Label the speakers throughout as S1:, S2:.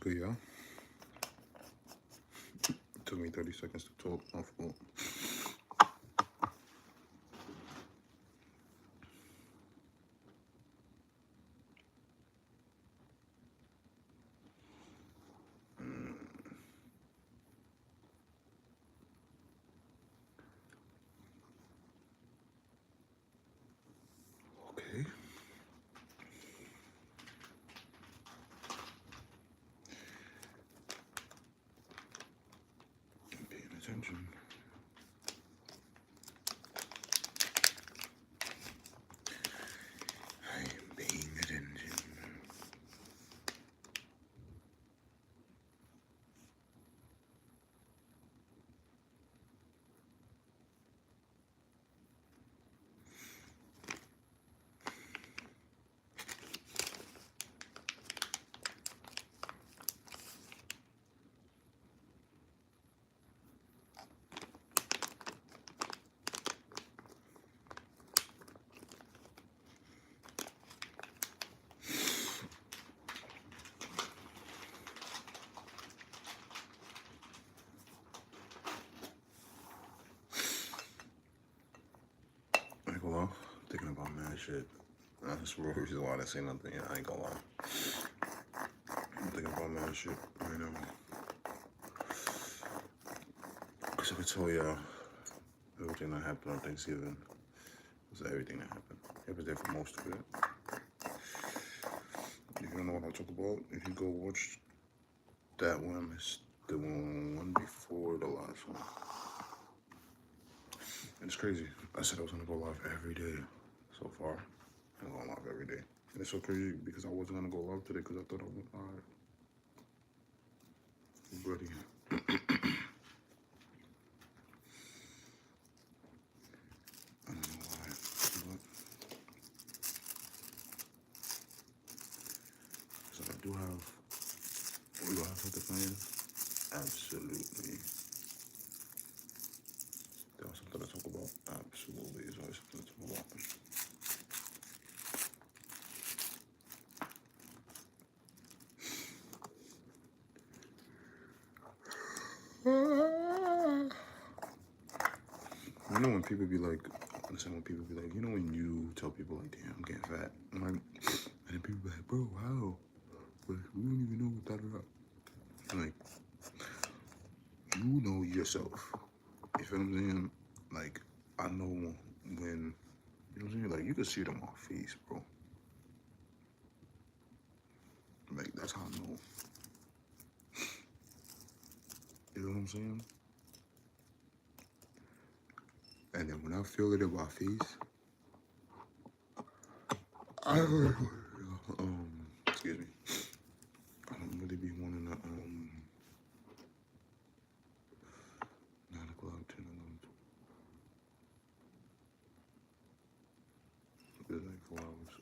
S1: good, y'all? It took me 30 seconds to talk. My fault. Okay. I'm paying attention. I am paying attention. I ain't gonna lie, thinking about mad shit. That's the reason why I didn't say nothing. Yeah, I ain't gonna lie. I'm thinking about mad shit right now. Cause if I told y'all everything that happened on Thanksgiving was everything that happened. It was there for most of it. If you don't know what I talk about, if you go watch that one, it's the one before the last one. And it's crazy. I said I was gonna go live every day so far. I'm going live every day. And it's so crazy because I wasn't gonna go live today because I thought I went live. Buddy. I don't know why. But so I do have, we do have something planned. Absolutely. There was something to talk about. Absolutely. There's always something to talk about. You know when people be like, when people be like, you know when you tell people like, damn, I'm getting fat. I'm like, and then people be like, bro, how? Like, we don't even know what that is. I'm like, you know yourself. You feel what I'm saying? Like, I know when, you know what I'm saying? Like, you can see it on my face, bro. Like, that's how I know. You know what I'm saying? And then when I feel it in my face, excuse me. I don't really be wanting to, 9 o'clock, 10, 11. It's like 4 hours.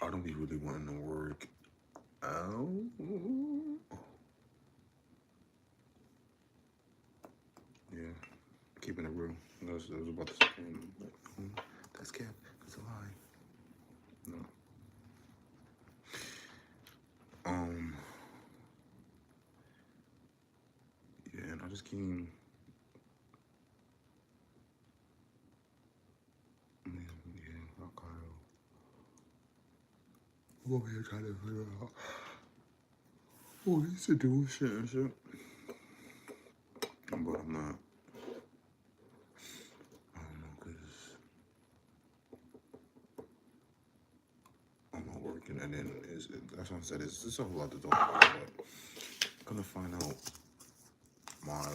S1: I don't be really wanting to work out. Yeah, keeping it real. I was about to say, that's cap. That's a lie. No. Yeah, and I just came. Yeah, okay. I'm over here trying to figure out what I used to do shit and shit. But I'm not. I don't know, cause I'm not working, and then that's what I said. It's a whole lot to talk about, but I'm gonna find out my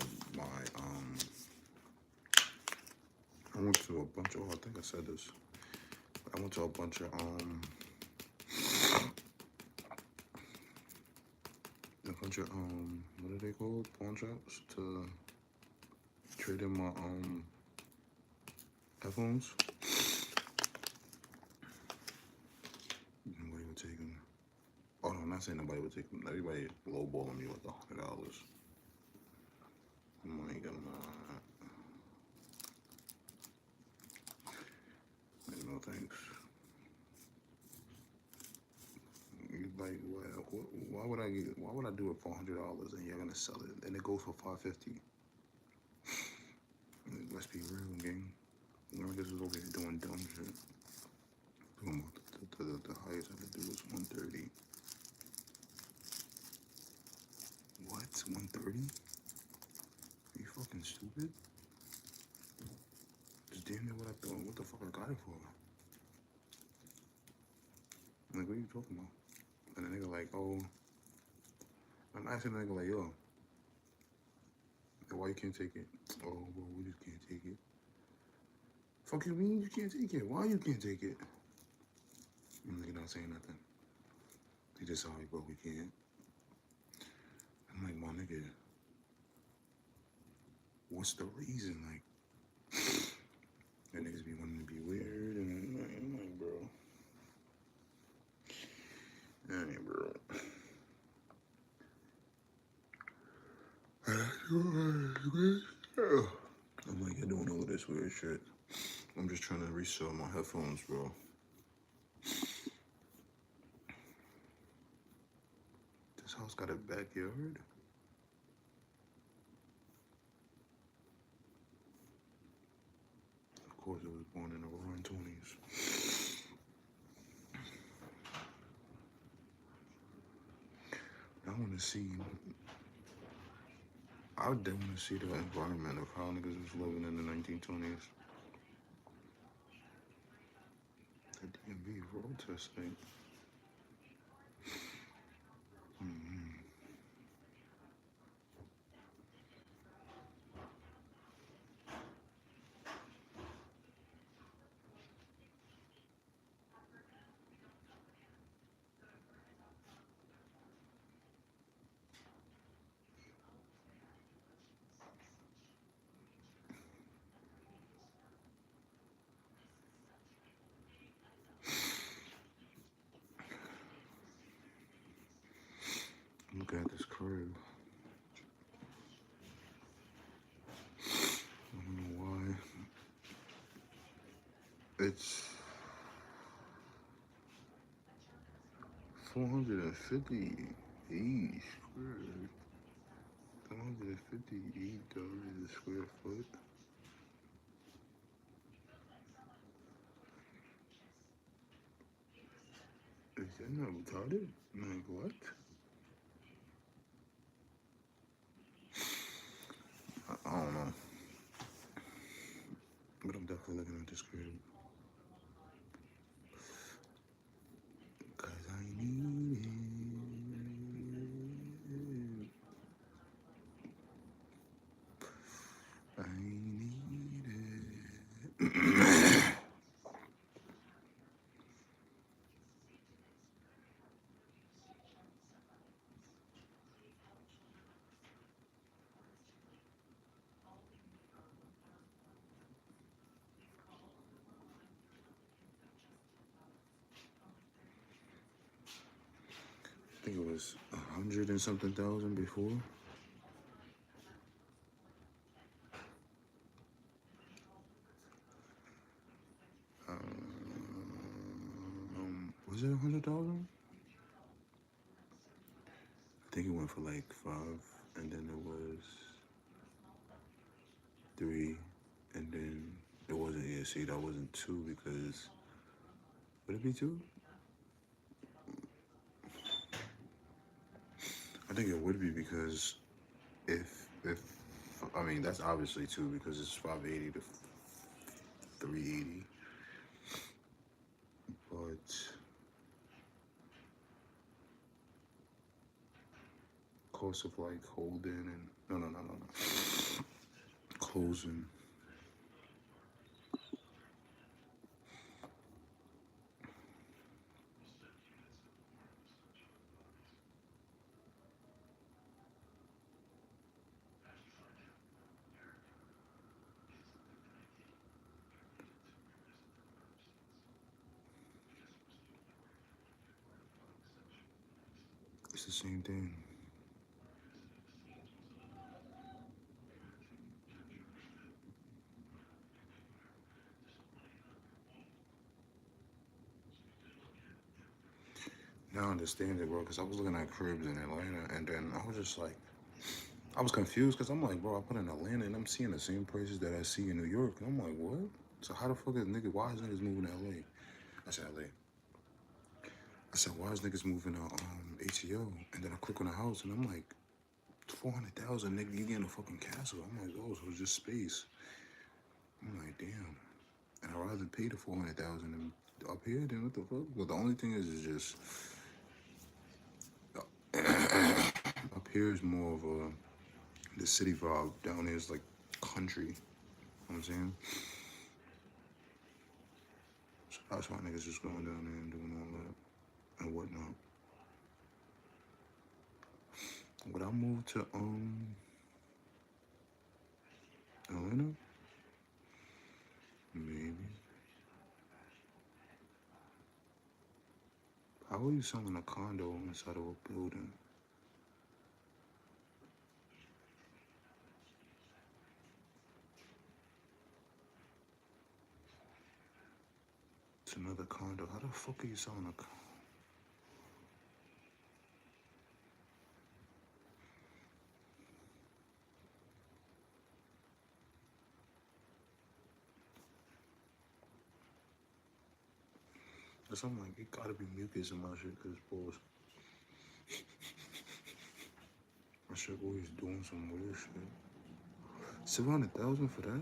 S1: I went to a bunch of, I think I said this. I went to a bunch of what are they called? Pawn shops to trade in my headphones. Nobody would take them. Oh no, I'm not saying nobody would take them. Everybody lowballing me with $100. I'm like, I'm not. You know, thanks. Like, why would I do it for $100 and you're gonna sell it and it goes for $550? Let's be real, gang. Niggas is over here doing dumb shit. The highest I could do was 130. What? 130? Are you fucking stupid? Just damn near what I thought. What the fuck I got it for? Like, what are you talking about? And the nigga like, oh, I'm asking the nigga like, yo, why you can't take it? Oh, bro, we just can't take it. Fuck you mean you can't take it? Why you can't take it? And the nigga not saying nothing. He just sorry, bro, we can't. I'm like, my nigga, what's the reason? Like, that niggas be wanting to be weird, and I'm like, bro. Hey, bro. I'm like, you're doing all of this weird shit. I'm just trying to resell my headphones, bro. This house got a backyard? Of course, it was born in the roaring 20s. I want to see. I would definitely want to see the environment of how niggas was living in the 1920s. The DMV road test thing. Look at this crib. I don't know why. It's 450 each square. $458 a square foot. Is that not retarded? Like what? I don't know. But I'm definitely looking at this crib. Cause I need it. I need it. I think it was 100 and something thousand before. Was it 100,000? I think it went for like 5, and then it was 3, and then it wasn't. Yeah, see, that wasn't 2 because would it be 2? I think it would be because if I mean that's obviously 2 because it's 580 to 380, but cost of like holding and no closing. It's the same thing. I understand it, bro, because I was looking at cribs in Atlanta, and then I was just like, I was confused because I'm like, bro, I put in Atlanta and I'm seeing the same prices that I see in New York. And I'm like, what? So how the fuck is nigga, why is niggas moving to LA? I said LA. I said, why is niggas moving to ATO? And then I click on a house and I'm like, 400,000, nigga, you getting a fucking castle. I'm like, oh, so it's just space. I'm like, damn. And I'd rather pay the 400,000 up here than what the fuck? But the only thing is just up here is more of a the city vibe. Down here is like country. You know what I'm saying? So that's why niggas just going down there and doing all that and whatnot. Would I move to Atlanta? Maybe. How are you selling a condo inside of a building? It's another condo. How the fuck are you selling a condo? Cause I'm like, it gotta be mucus in my shit, cause balls. My shit always doing some weird shit. 700,000 for that?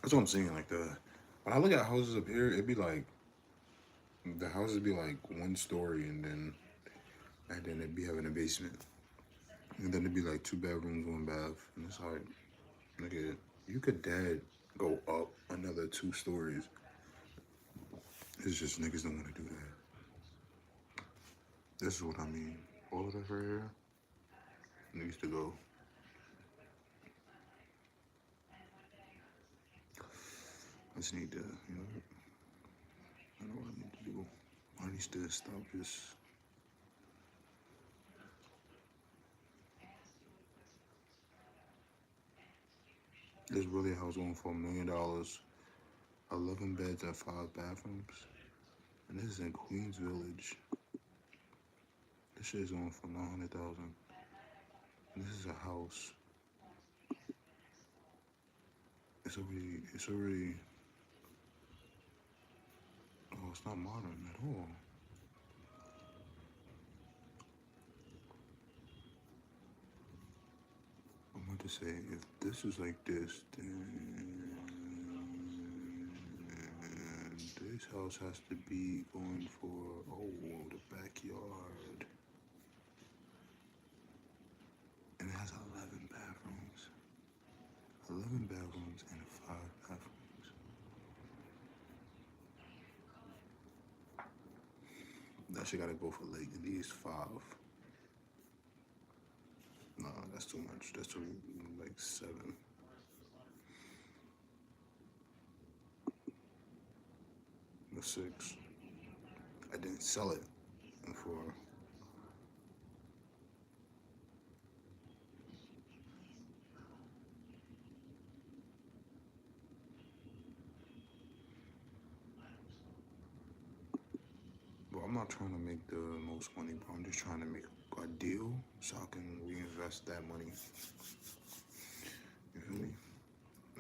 S1: That's what I'm saying. Like when I look at houses up here, it'd be like the houses be like one story, and then it'd be having a basement, and then it'd be like 2 bedrooms, 1 bath, and it's like, nigga, you could dead go up another 2 stories. It's just niggas don't want to do that. This is what I mean. All of that right here needs to go. I just need to, I know what I need to do. I need to stop this. There's really a house going for $1 million, 11 beds and 5 bathrooms, and this is in Queens Village. This shit is going for 900,000. This is a house. It's already. Oh, it's not modern at all. I'm about to say, if this is like this, then this house has to be going for, oh, the backyard. And it has 11 bathrooms. 11 bedrooms and 5 bathrooms. That shit gotta go for like at least 5. Nah, that's too much. That's too, like 7. Or 6. I didn't sell it for. But I'm not trying to make the most money, bro. I'm just trying to make a deal so I can reinvest that money. You feel me?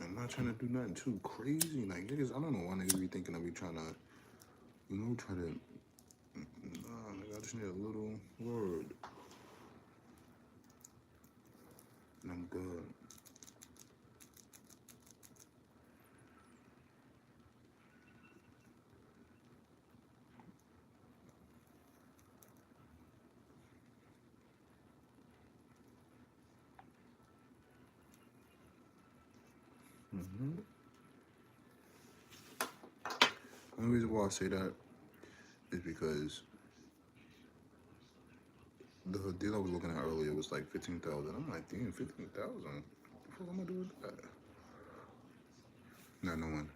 S1: I'm not trying to do nothing too crazy. Like, niggas, I don't know why niggas be thinking that we trying to, try to. Nah, nigga, I just need a little word. And I'm good. The only reason why I say that is because the deal I was looking at earlier was like 15,000. I'm like, damn, 15,000. What the fuck am I gonna do with that? Not knowing.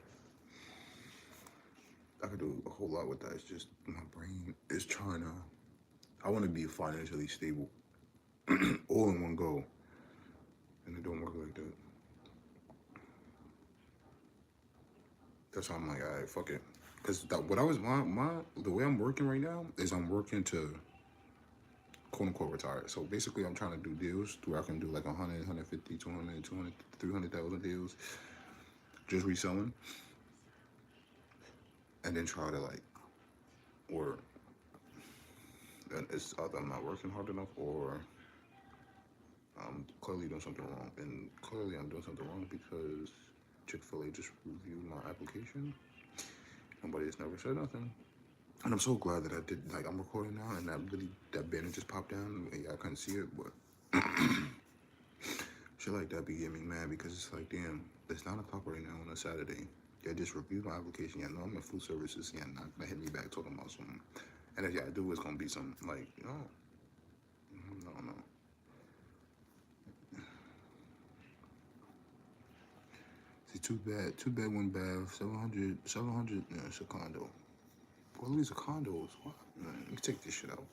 S1: I could do a whole lot with that. It's just my brain is trying to. I want to be financially stable, all in one go, and it don't work like that. That's why I'm like, alright, fuck it. Because what I was the way I'm working right now is I'm working to quote unquote retire. So basically, I'm trying to do deals where I can do like 100, 150, 200, 200, 300,000 deals, just reselling, and then try to like, or it's either I'm not working hard enough or I'm clearly doing something wrong. And clearly, I'm doing something wrong because Chick-fil-A just reviewed my application. Nobody has never said nothing. And I'm so glad that I did, like, I'm recording now, and that banner just popped down. Yeah, I couldn't see it, but shit like that be getting me mad because it's like, damn, it's 9 o'clock right now on a Saturday. Y'all just reviewed my application. Y'all know I'm in food services. Y'all not gonna hit me back talking about something. And if y'all do, it's gonna be some, like, no, no. See, too bad, one bath, 700, yeah, it's a condo. Well, these are condos. What? Man, let me take this shit out.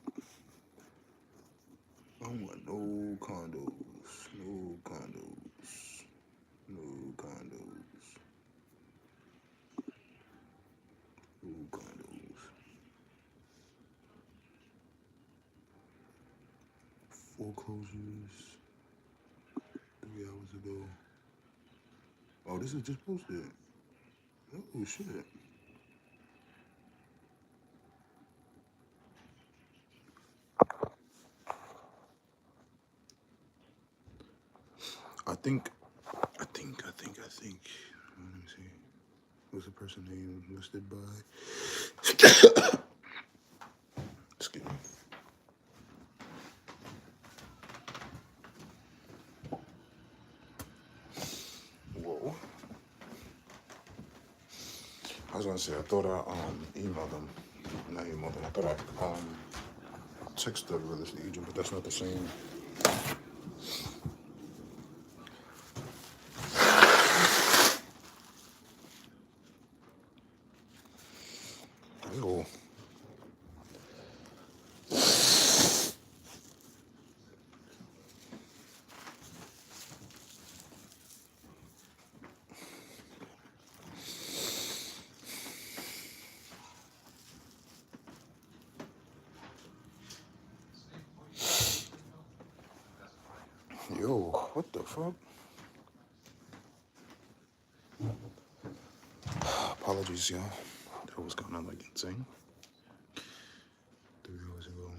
S1: I don't want no condos. No condos. No condos. No condos. Foreclosures 3 hours ago. Oh, this is just posted. Oh, shit. I think. Let me see. What's the person name listed by? Excuse me. Whoa. I was gonna say, I thought I emailed them. Not emailed them. I thought I texted the real estate agent, but that's not the same. Yo. Yo, what the fuck? Apologies, y'all. That was kind of like insane. 3 hours ago,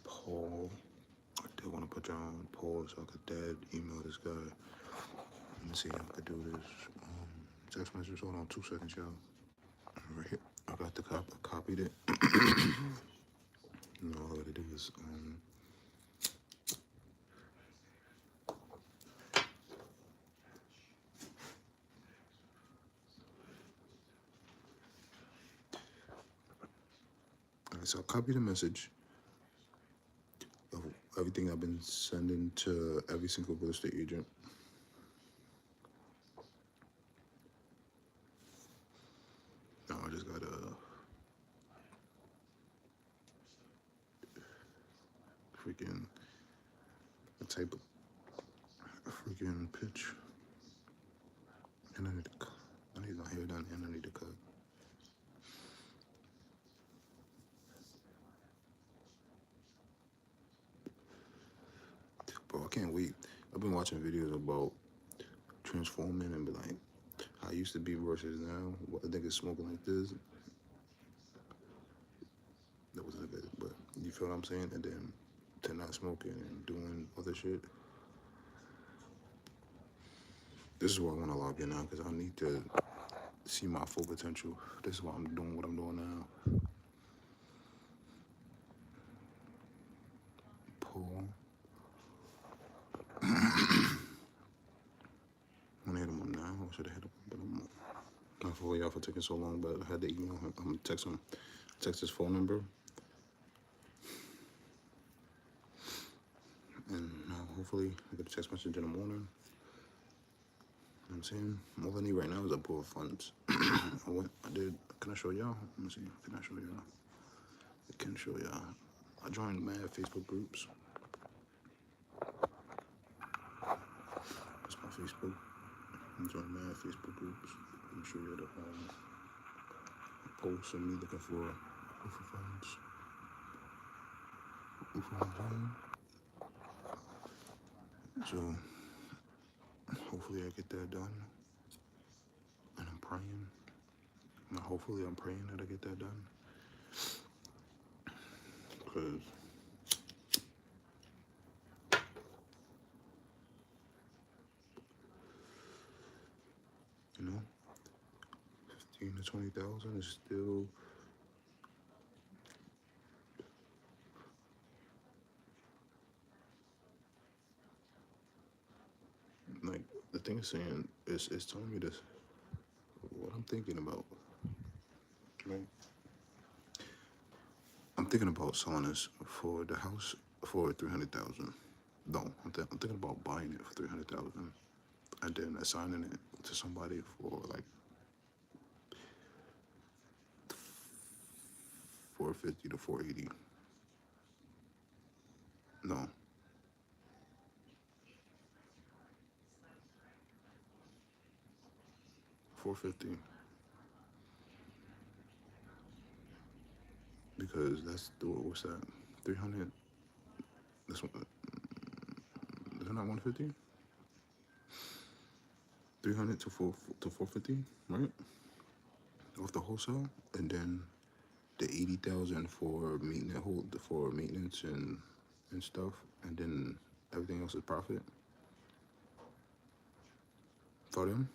S1: Paul. I did want to put you on pause so I could email this guy. Let me see if I could do this. Text message. Hold on 2 seconds, y'all. Right here. I got the copied it. All I gotta do is alright, so I copied the message of everything I've been sending to every single real estate agent. Now I just gotta freaking type a freaking pitch. And I need to cut. I need my hair done and I need to cut. Bro, I can't wait. I've been watching videos about transforming and be like, how I used to be versus now. What I think is smoking like this. That wasn't good, but you feel what I'm saying? And then to not smoking and doing other shit. This is where I want to log in now because I need to see my full potential. This is why I'm doing what I'm doing now. Paul. I'm gonna hit him up now. I should have hit him up, but I'm not for y'all for taking so long, but I had to email him. I'm gonna text him. Text his phone number. And hopefully I get a text message in the morning. You know what I'm saying? All I need right now is a pool of funds. I did. Can I show y'all? Let me see. Can I show y'all? I can show y'all. I joined mad Facebook groups. That's my Facebook. I joined mad Facebook groups. I'm sure you're the post of me looking for funds. You feel what I'm saying? So hopefully I get that done. And I'm praying. Not hopefully, I'm praying that I get that done. Because you know, 15 to 20,000 is still like the thing is saying it's telling me this what I'm thinking about. Right? I'm thinking about selling this for the house for 300,000. No, I'm thinking about buying it for 300,000 and then assigning it to somebody for like 450 to 480. No, 450 because that's the what's that 300. This one is it not 150? 300 to 450, right? Off the wholesale, and then the 80,000 for maintenance and stuff, and then everything else is profit for them.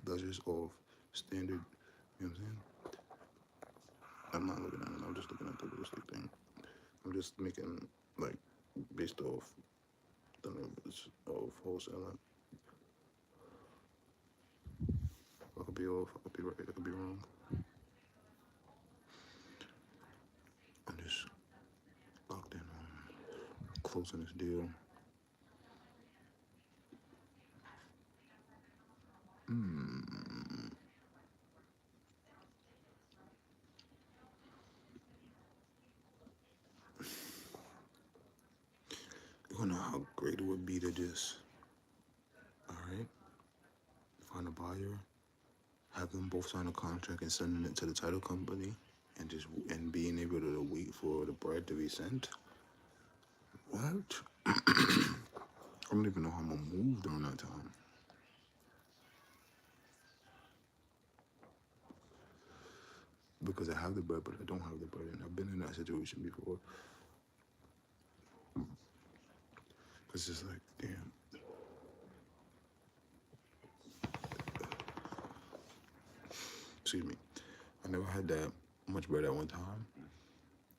S1: That's just off standard. You know what I'm saying? I'm not looking at it. I'm just looking at the real estate thing. I'm just making like based off the numbers of wholesaling. I could be off. I could be right. I could be wrong. I'm just locked in on closing this deal. You don't know how great it would be to just, all right, find a buyer, have them both sign a contract and sending it to the title company, and just and being able to wait for the bread to be sent. What? I don't even know how I'm gonna move during that time. Because I have the bread, but I don't have the bread, and I've been in that situation before. It's just like, damn. Excuse me. I never had that much bread at one time,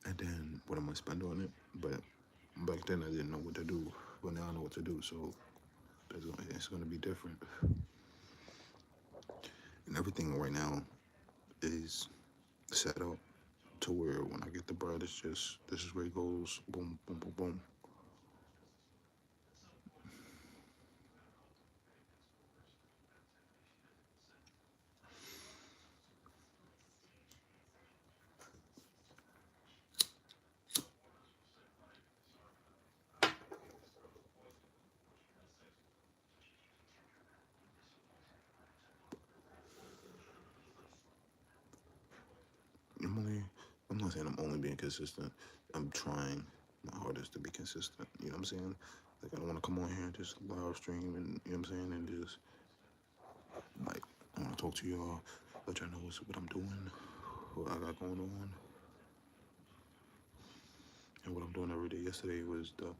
S1: and then what am I spend on it? But back then I didn't know what to do, but now I know what to do. So it's gonna be different, and everything right now is set up to where when I get the bread, it's just this is where it goes, boom, boom, boom, boom. I'm only, I'm not saying I'm only being consistent. I'm trying my hardest to be consistent. You know what I'm saying? Like I don't want to come on here and just live stream and you know what I'm saying, and just like I want to talk to y'all, let y'all know what I'm doing, what I got going on, and what I'm doing every day. Yesterday was the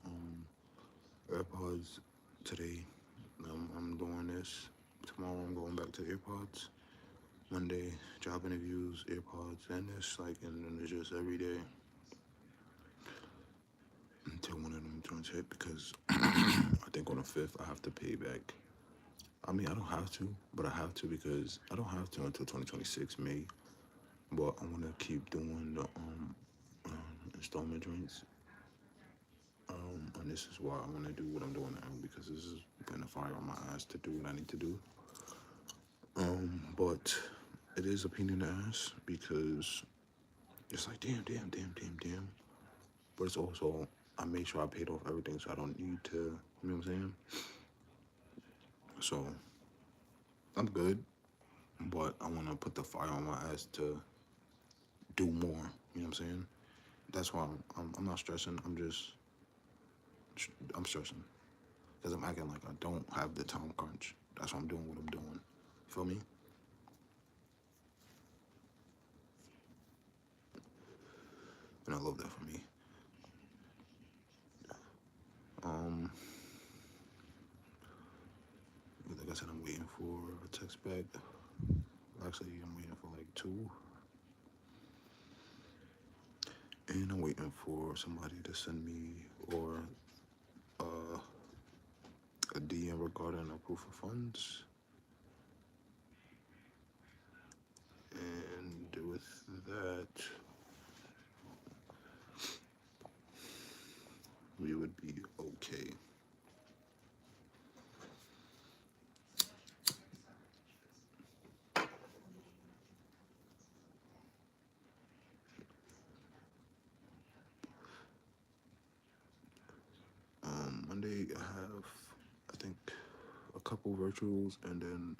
S1: AirPods. Today I'm doing this. Tomorrow I'm going back to AirPods. Monday job interviews, AirPods, and this like, and then it's just every day until one of them turns hit because I think on the 5th I have to pay back. I mean, I don't have to, but I have to because I don't have to until 2026 May. But I want to keep doing the installment joints. And this is why I want to do what I'm doing now because this is putting a fire on my ass to do what I need to do. But it is a pain in the ass because it's like damn. But it's also I made sure I paid off everything, so I don't need to. You know what I'm saying? So I'm good, but I want to put the fire on my ass to do more. You know what I'm saying? That's why I'm not stressing. I'm stressing because I'm acting like I don't have the time crunch. That's why I'm doing what I'm doing. Feel me? And I love that for me. Um, like I said, I'm waiting for a text back. Actually, I'm waiting for like two, and I'm waiting for somebody to send me or uh, a DM regarding a proof of funds. And with that, we would be okay. Monday, I have, I think, a couple virtuals, and then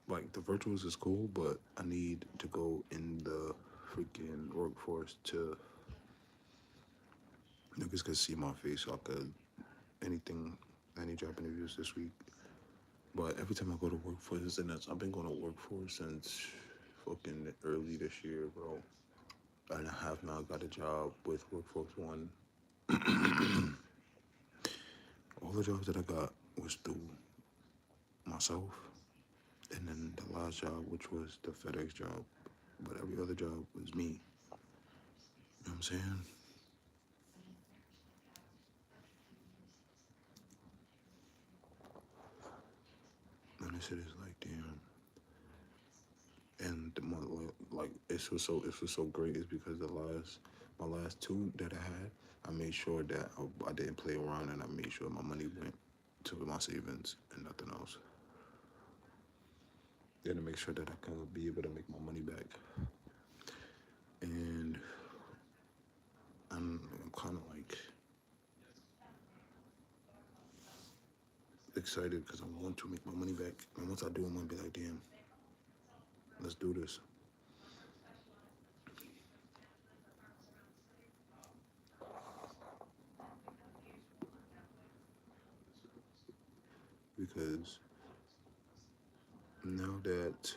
S1: like the virtuals is cool, but I need to go in the freaking workforce to niggas could see my face, so I could anything, any job interviews this week. But every time I go to workforce, and I've been going to workforce since fucking early this year, bro. And I have now got a job with Workforce One. All the jobs that I got was through myself, and then the last job, which was the FedEx job, but every other job was me. You know what I'm saying? And this shit is like, damn. And like it was so great is because my last two that I had, I made sure that I didn't play around, and I made sure my money went to my savings and nothing else. Then to make sure that I can be able to make my money back. And I'm kind of like excited because I want to make my money back. And once I do, I'm gonna be like, damn, let's do this. Because now that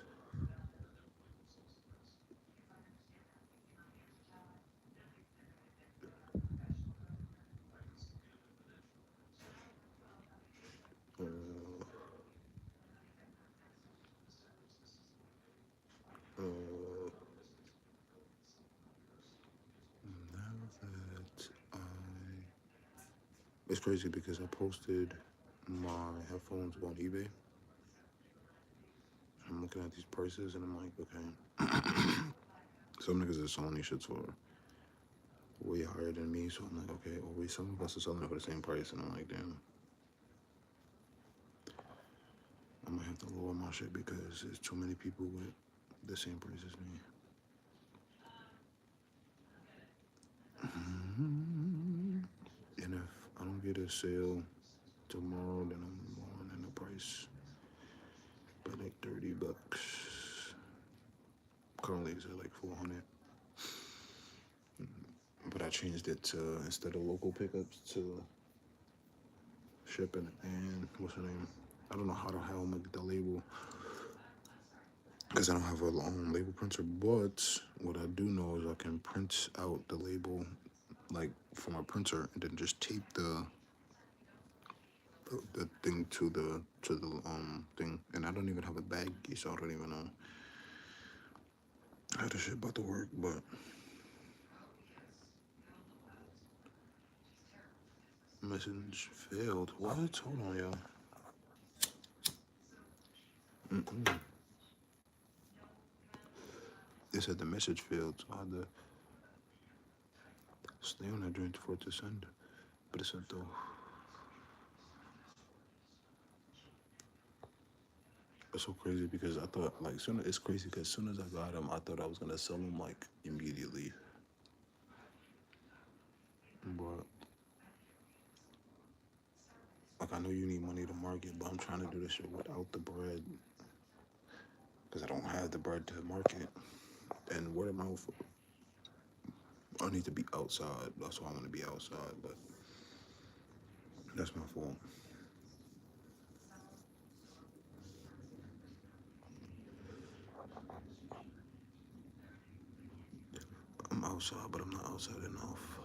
S1: uh, uh, now that I, it's crazy because I posted my headphones on eBay. I'm looking at these prices and I'm like, okay, some niggas are selling these shits for way higher than me. So I'm like, okay, well, some of us are selling it for the same price, and I'm like, damn, I might have to lower my shit because there's too many people with the same price as me. And if I don't get a sale tomorrow, then I'm lowering the price by like $30. Currently, it's at like 400. But I changed it to instead of local pickups to shipping and what's her name? I don't know how the hell I'm gonna get the label because I don't have a label printer. But what I do know is I can print out the label like from a printer and then just tape the thing to the thing. And I don't even have a baggie, so I don't even know how this shit about to work. But message failed. What? Hold on, y'all. They said the message failed, so I had to stay on that joint for it to send. But it said though. It's so crazy because I thought like it's crazy because as soon as I got them, I thought I was gonna sell them like immediately. But like know you need money to market, but I'm trying to do this shit without the bread because I don't have the bread to market. And word of mouth, I need to be outside. That's why I want to be outside, but that's my fault. I'm outside, but I'm not outside enough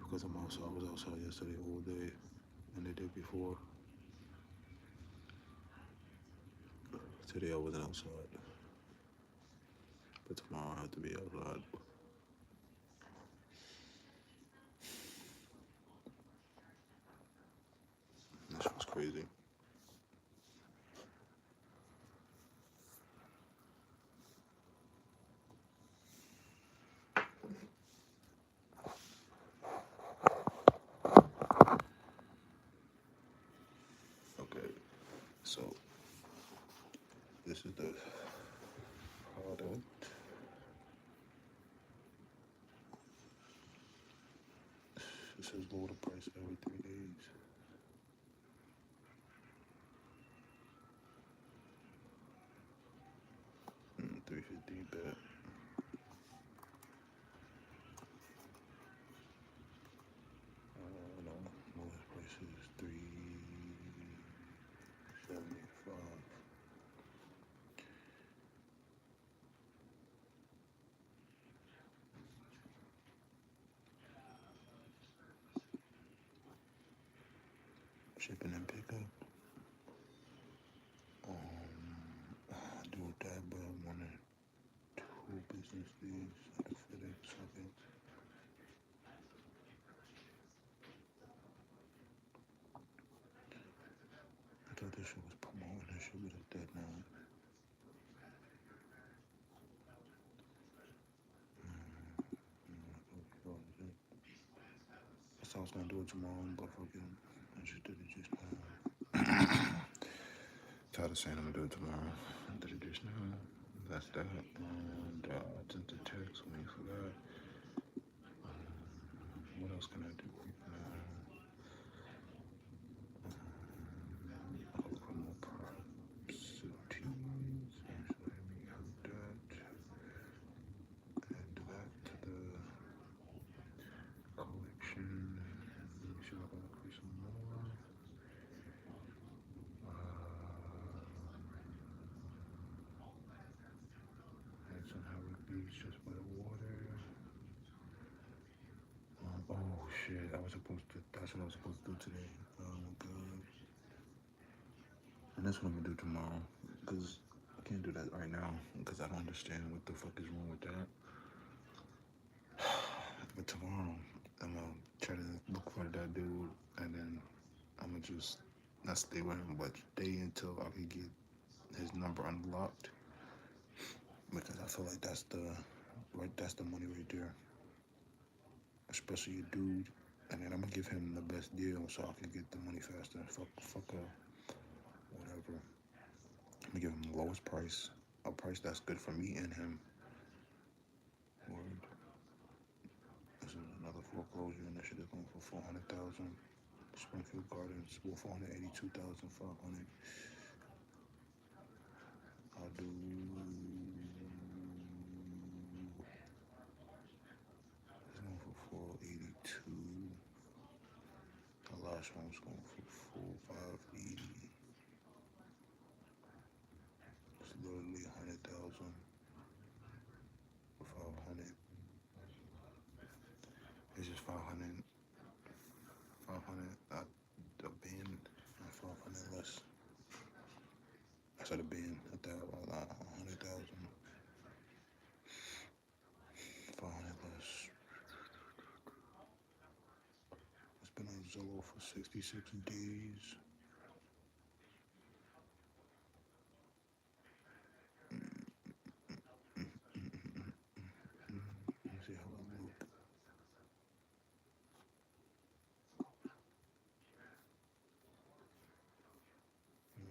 S1: because I'm outside. I was outside yesterday all day and the day before. Today I wasn't outside, but tomorrow I have to be outside. That shit was crazy. Okay, so this is the product. It says lower the price every 3 days. $3.50 bet. No, lowest price is $3.75. Shipping and pickup. Do that, but I wanted 2 business days at the FedEx. Okay. I thought this shit was promoting. This shit was dead now. I thought I was gonna do it tomorrow, but fucking, I just did it just now. Tired of saying I'm gonna do it tomorrow. I did it just now. That's that. And I sent the text when you forgot. What else can I do? Look for more props. Tease. Actually, let me have that. Add that to the collection. Let me see if I can look for some more. Add some Howard Beach just by the water. Oh shit! I was supposed to. That's what I was supposed to do today. Oh my god! And that's what I'm gonna do tomorrow. Cause I can't do that right now. Cause I don't understand what the fuck is wrong with that. But tomorrow, I'm gonna try to look for that dude, and then I'm gonna just not stay with him, but stay until I can get his number unlocked. Because I feel like that's the money right there. Especially a dude, and then I'm gonna give him the best deal so I can get the money faster. Fuck whatever. I'm gonna give him the lowest price, a price that's good for me and him. Word. This is another foreclosure, and this shit is going for 400,000. Springfield Gardens, 482,500. I'll do. It's going for 482. The last one's going for 580. It's literally 100,000 for 500. It's just 500. 500. A bin and 500 less. I said a bin. I thought 100,000. 500 less. It's been on Zillow for 66 days. Let me see how it look.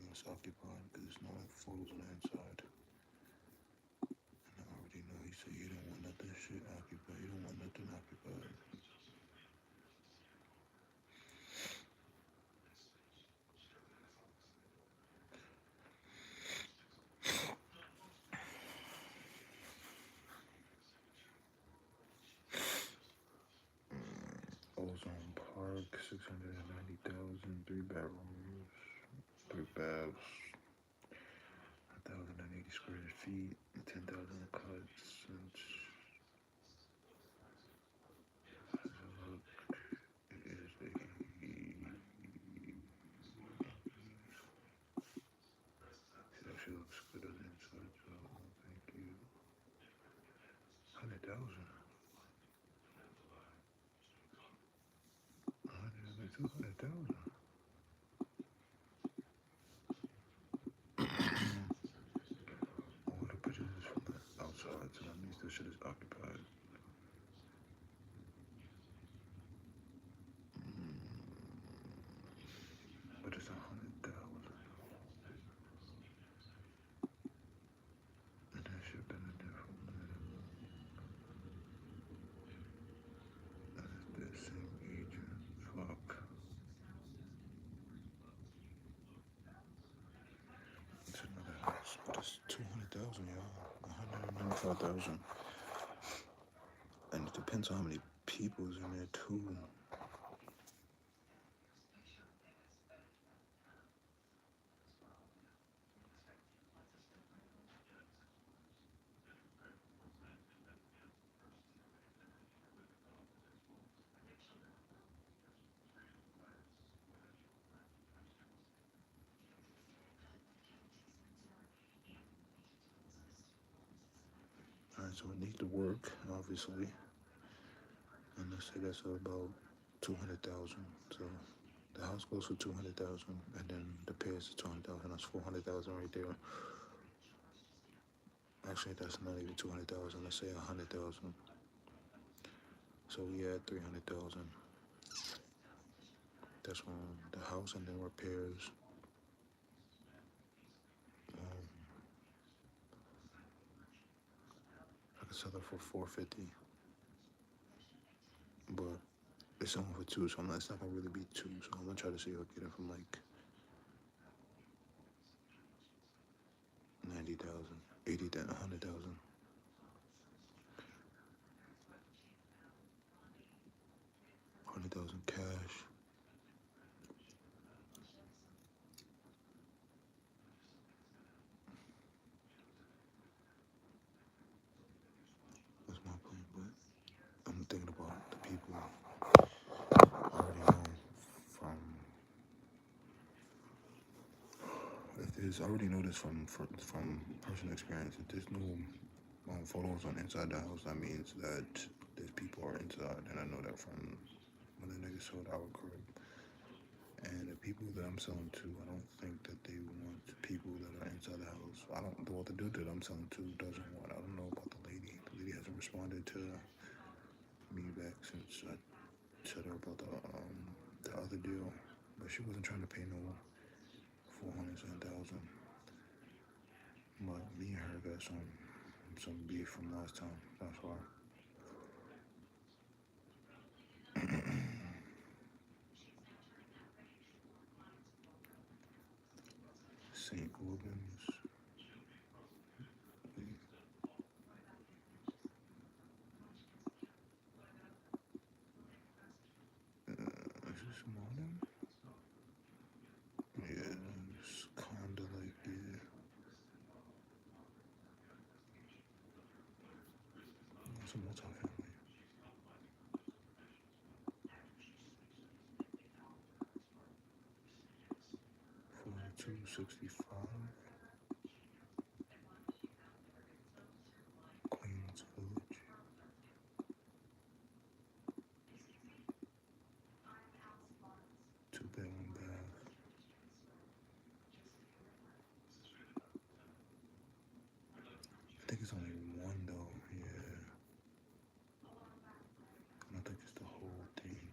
S1: It's occupied because there's no photos on the inside. And I already know he said you don't want nothing shit occupied. You don't want nothing occupied. 690,000, 3 bedrooms, 3 baths, 1,080 square feet, 10,000 cuts, and look, it is a. It actually looks good on the inside, so thank you. 100,000. 200,000. All the pictures is from the outside, so that means this shit is occupied. But it's 100,000. And that should have been a different That is the same agent. Fuck. It's another house, but it's 200,000, y'all. 195,000. And it depends on how many people's in there too. Alright, so it needs to work, obviously. And let's say that's about 200,000. So the house goes for 200,000, and then the pairs is 200,000. That's 400,000 right there. Actually, that's not even 200,000. Let's say 100,000. So we add 300,000. That's on the house, and then repairs. I can sell it for 450, but it's only for two, so it's not gonna really be two. So I'm gonna try to see if I can get it from like 90,000, 80,000, 100,000. 100,000 cash. That's my plan, but I'm thinking about the people I already know from. If there's, I already know this from personal experience. If there's no photos on inside the house, that means that there's people are inside, and I know that from when the niggas sold our crib. And the people that I'm selling to, I don't think that they want people that are inside the house. I don't know what the dude that I'm selling to doesn't want. I don't know about the lady. The lady hasn't responded to me back since I said her about the other deal, but she wasn't trying to pay no 400,000. But me and her got some beef from last time. That's why. St. Albans. Is this modern? Yeah, it's kinda like, yeah. It's a multi-family. 4265 Queens Village. 2 bed, 1 bath. I think it's only one though, yeah. I don't think it's the whole thing.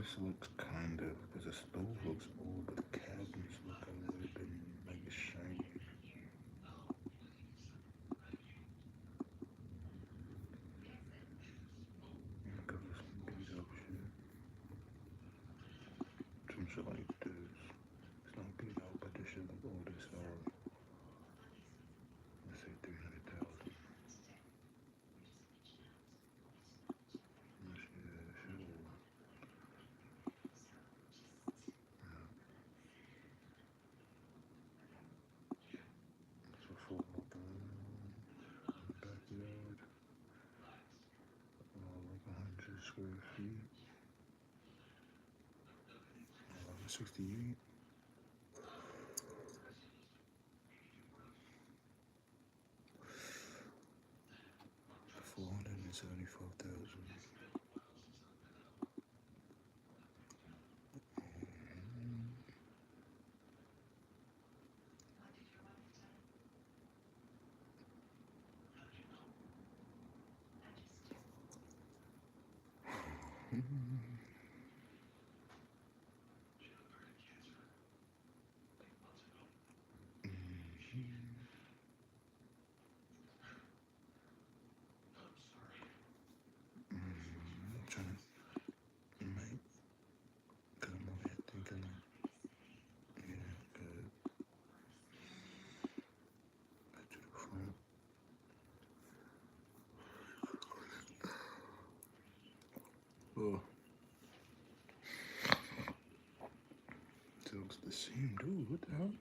S1: This looks kind of, because the stove looks old, but the cabinets look a little bit like shiny. Look at some beat up shit. Some shit like this. It's not beat up, but this shit look old as hell. Let's say 300,000. This shit old. It's a full backyard. Like 100 square feet. 1168. 475,000. I'm trying to make, because I'm over here thinking, yeah, good. Back to the front. Oh, it looks the same, dude. What the hell?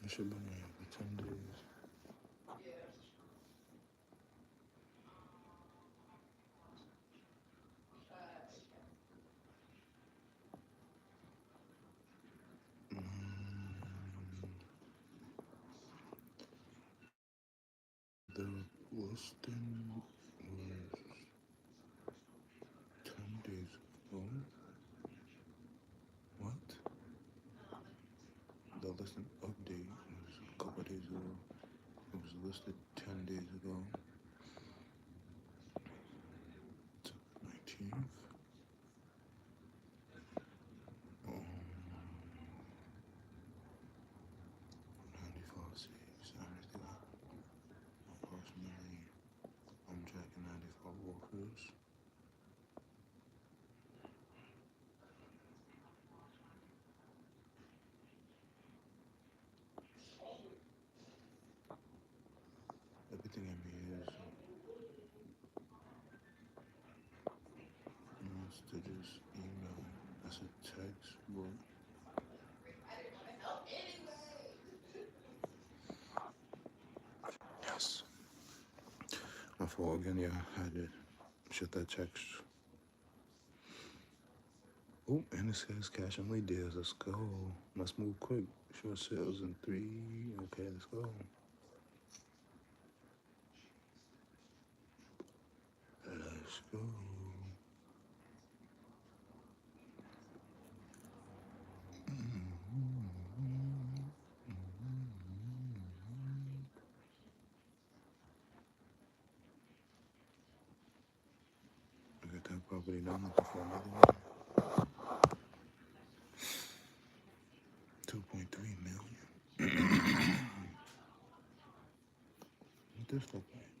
S1: It should be for 10 days. The listing was 10 days ago. What? The listing update was a couple days ago. It was listed 10 days ago. 19th. 95 cities. Everything. Approximately, I'm tracking 95 workers. Everything in me is to just email. That's a text, but yes. My fault again, yeah. I had to shut that text. Oh, and it says cash only deals. Let's go. Let's move quick. Short sales in 3. Okay, let's go. Let's go. I got that property now. I'm looking for another one. 2.3 million. What this look like?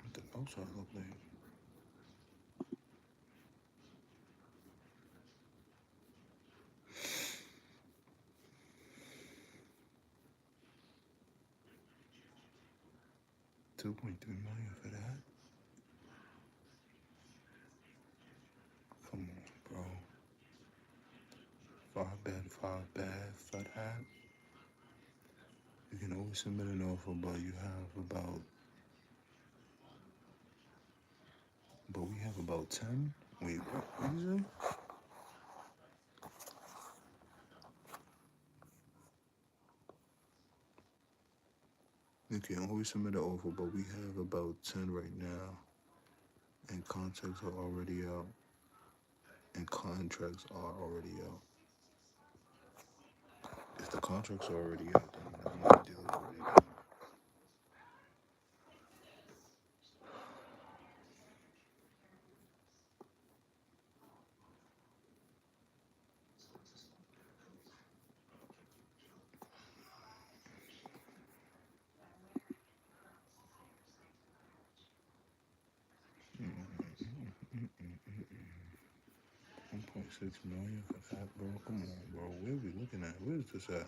S1: What the outside look like? $2.3 million for that? Come on, bro. 5 bed for that. You can always submit an offer, but you have about, but we have about 10. Wait, what is it? You can always submit an offer, but we have about 10 right now, and contracts are already out. And contracts are already out. If the contracts are already out, then I'm not dealing with it. Mm-mm-mm-mm-mm-mm. 1.6 million for that, bro. Come on, bro. Where are we looking at? Where is this at?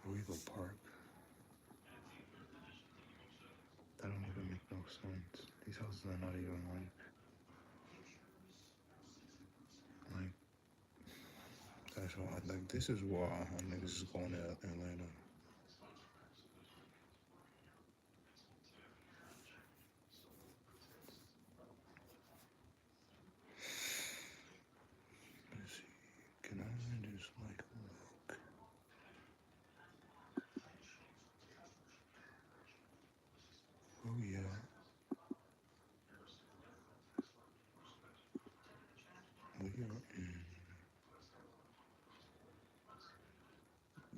S1: Regal Park. That don't even make no sense. These houses are not even like that's why like this is why niggas is going to Atlanta. Let's see. Can I just like look? Oh yeah. We are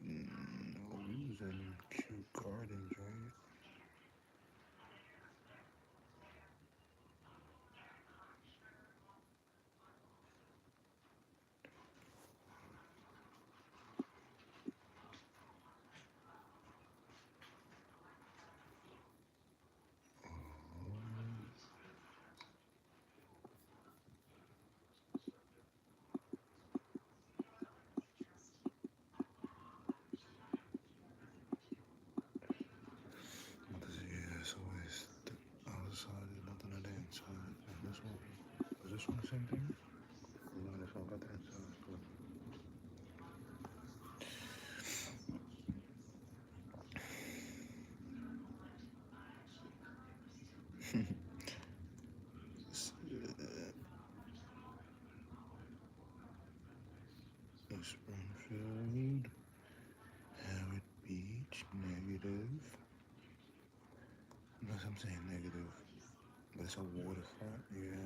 S1: no, we was in Kew Gardens, right? Yeah, so it's the outside is nothing on the inside. And this one, is this one the same thing? No, this one got the inside. Springfield, Howard Beach, negative. Unless I'm saying negative, but it's a waterfront. Yeah.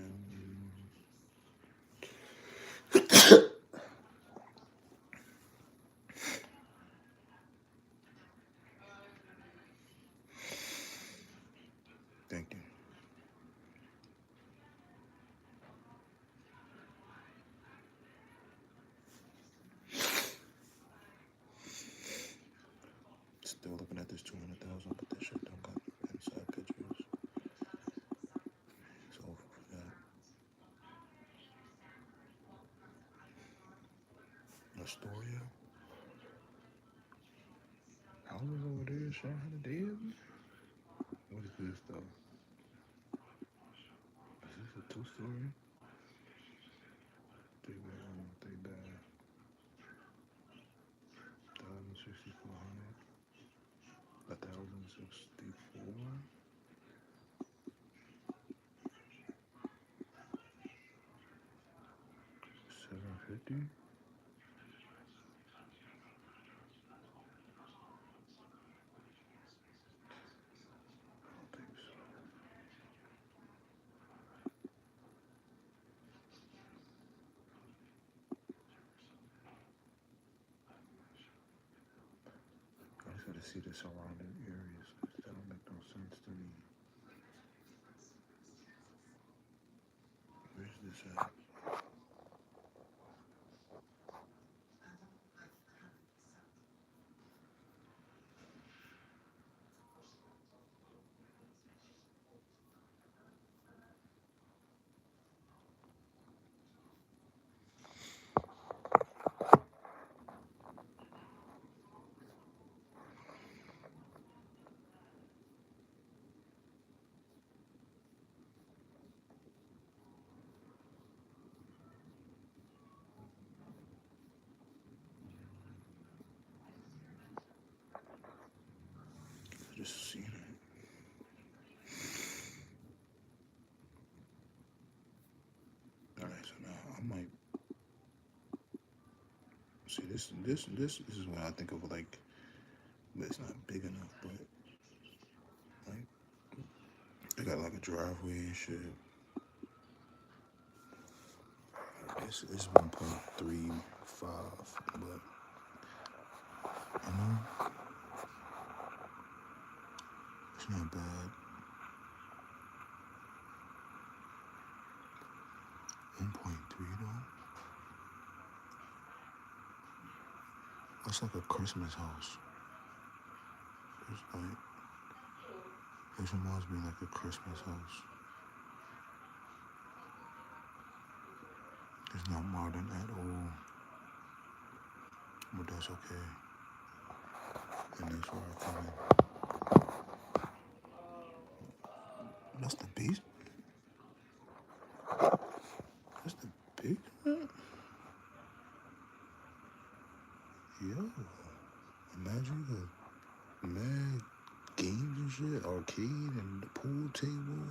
S1: Thank you. Still looking at this 200,000, but this shit don't got inside pictures. So for that, Astoria, houses over there, showing how the day. What is this though? Is this a 2-story? 3 bedroom, 3 bath, 1,600, 1,064, 750. I don't think so. I just gotta see the surrounding areas. That don't make no sense to me. Where's this at? I just seen it. Alright, so now I might see this is what I think of like, but it's not big enough. But driveway and shit. It's 1.35, but it's not bad. 1.3 though. That's like a Christmas house. It's like, it reminds me like a Christmas house. It's not modern at all, but that's okay. And that's where I come in. That's the beast. That's the big one. Yo, imagine the mad games and shit, arcade and the pool table,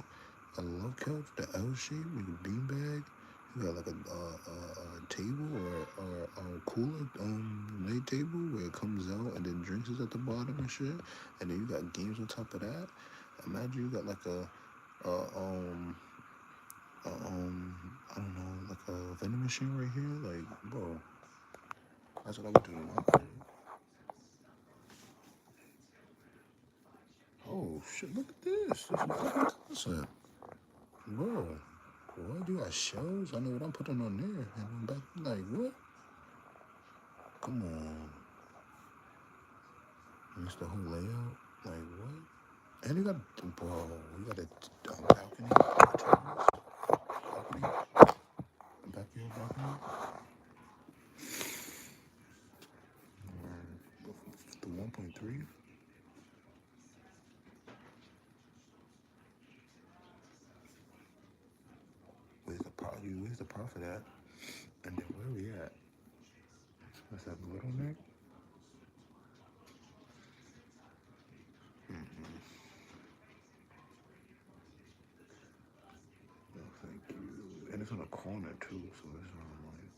S1: a love couch, the L shape with a beanbag. You got like a table or a cooler lay table where it comes out and then drinks is at the bottom and shit, and then you got games on top of that. Imagine you got like a I don't know, like a vending machine right here. Like, bro, that's what I would do in my crib. Oh shit! Look at this. This is a fucking concept, bro. What? You got shelves? I know what I'm putting on there. And I'm back, like, what? Come on. And it's the whole layout. Like, what? And you got, bro, you got a balcony. Balcony. Backyard balcony. The 1.3. Where's the profit at? And then where we at? What's that bottleneck? No, thank you. And it's on a corner too, so it's not like.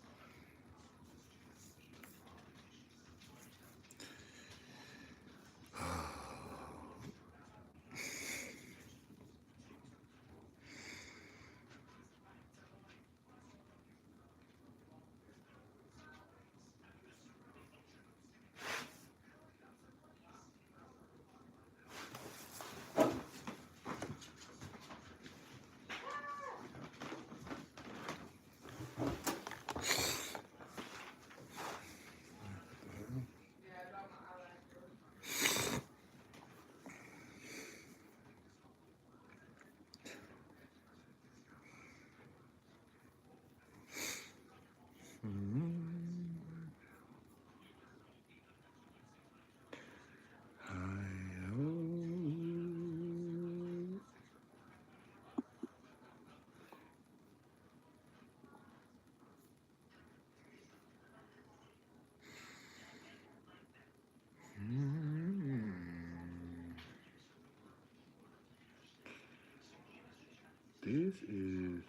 S1: This is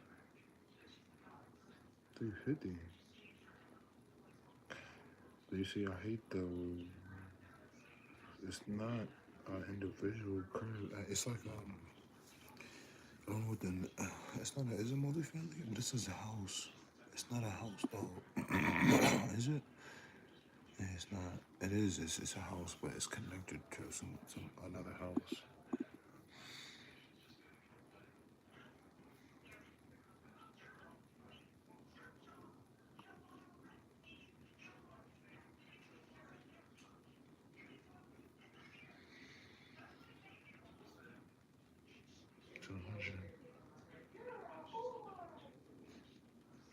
S1: 350. You see, I hate those. It's not individual curve. It's like I don't know what the. It's not. Is it multifamily? This is a house. It's not a house though. Is it? Yeah, it's not. It is. It's a house, but it's connected to some another house.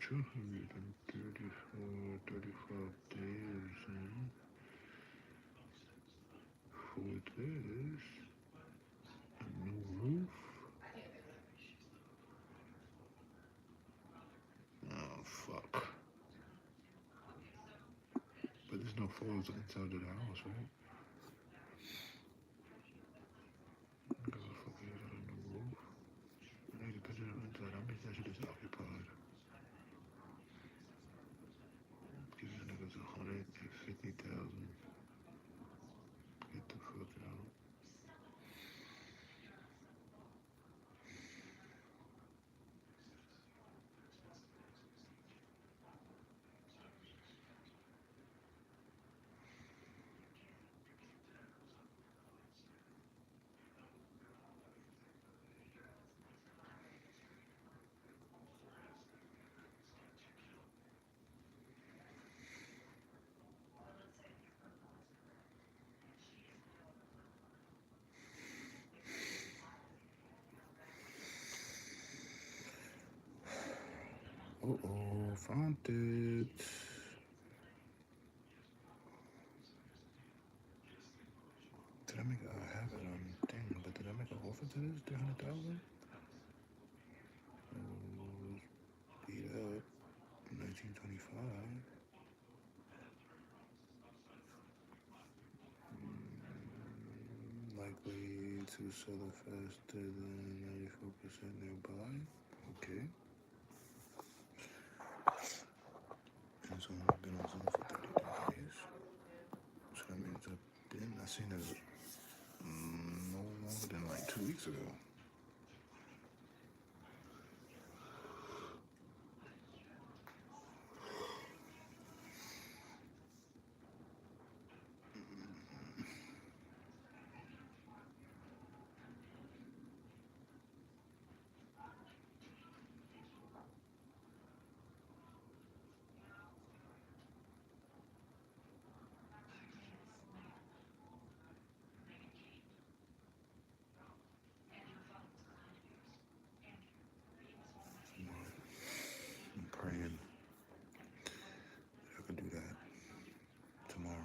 S1: $234.35 for this. A new roof. Oh fuck. But there's no photos inside of the house, right? Because the fuck is that a new roof? I need a picture of inside. I mean that shit is occupied. Give you niggas 150,000. Get the fuck out. Uh-oh, found it. Did I make a habit on thing? But did I make an offer to this? 300,000? Beat up. 1925. Likely to sell it faster than 94% nearby. Okay. And so I've been on sale for 33 days. So that means I seen it no longer than like 2 weeks ago. I'm praying I could do that tomorrow.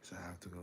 S1: So I have to go.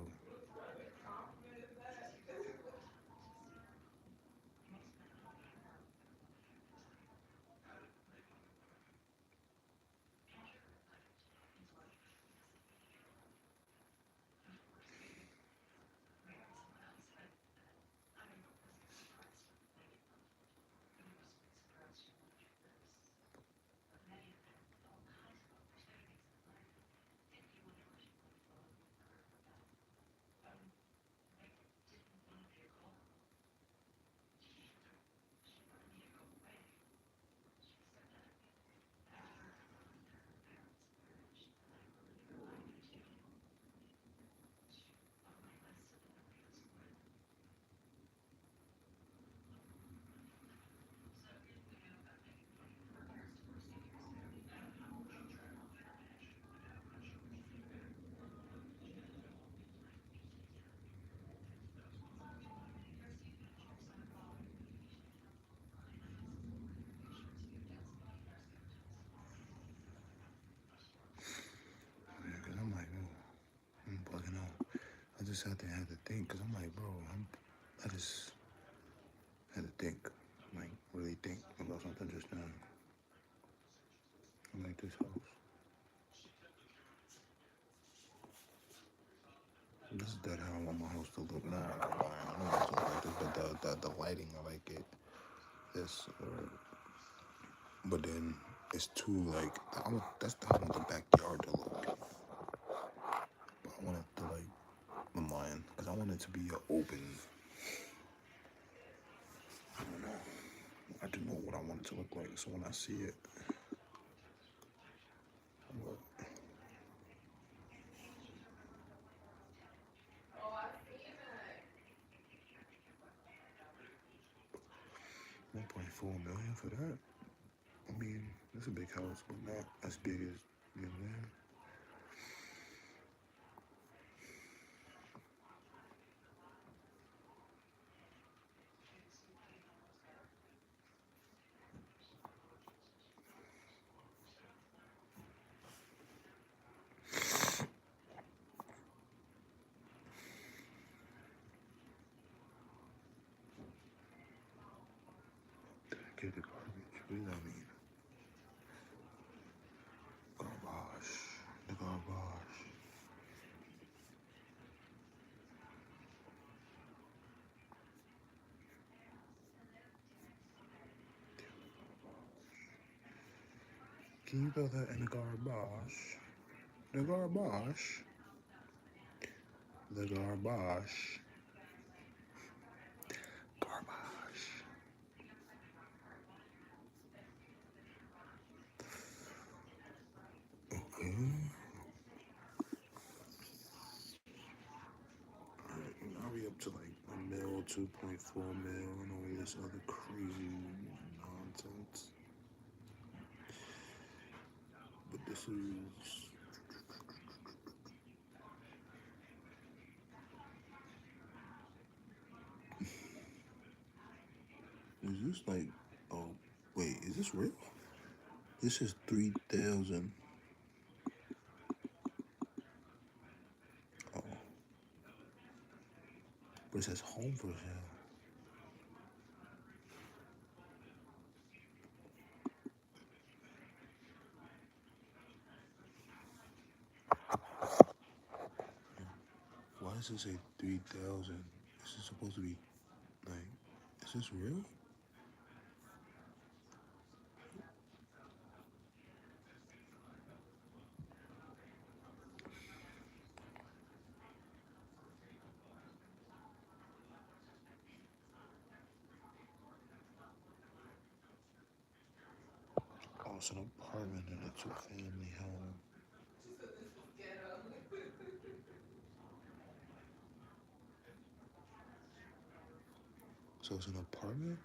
S1: Yeah, cause I'm like, I'm bugging out. I just had to think, cause I'm like, bro, I just had to think, like, really think about something just now. I'm like, this house. This is that how I want my house to look. Nah, I don't know how to look like this, but the lighting, I like it. This, but then it's too like that's how I want the backyard to look. But I want it to like mine, cause I want it to be an open. I don't know. I do know what I want it to look like, so when I see it, what? 1.4 million for that? I mean, it's a big house, but not as big as you know what I mean? Dedicated garbage. What does that mean? Garbage. The garbage. Can you throw that in the garbage? The garbage. The garbage. Garbage. Okay. Alright, now we up to like a mil, 2.4 mil, and all this other crazy nonsense. But this is this like, oh, this real? This is 3,000. Oh. But it says home for sale. Why does it say 3,000? This is supposed to be, like, is this real? Oh, it's an apartment and a two-family home. So it's an apartment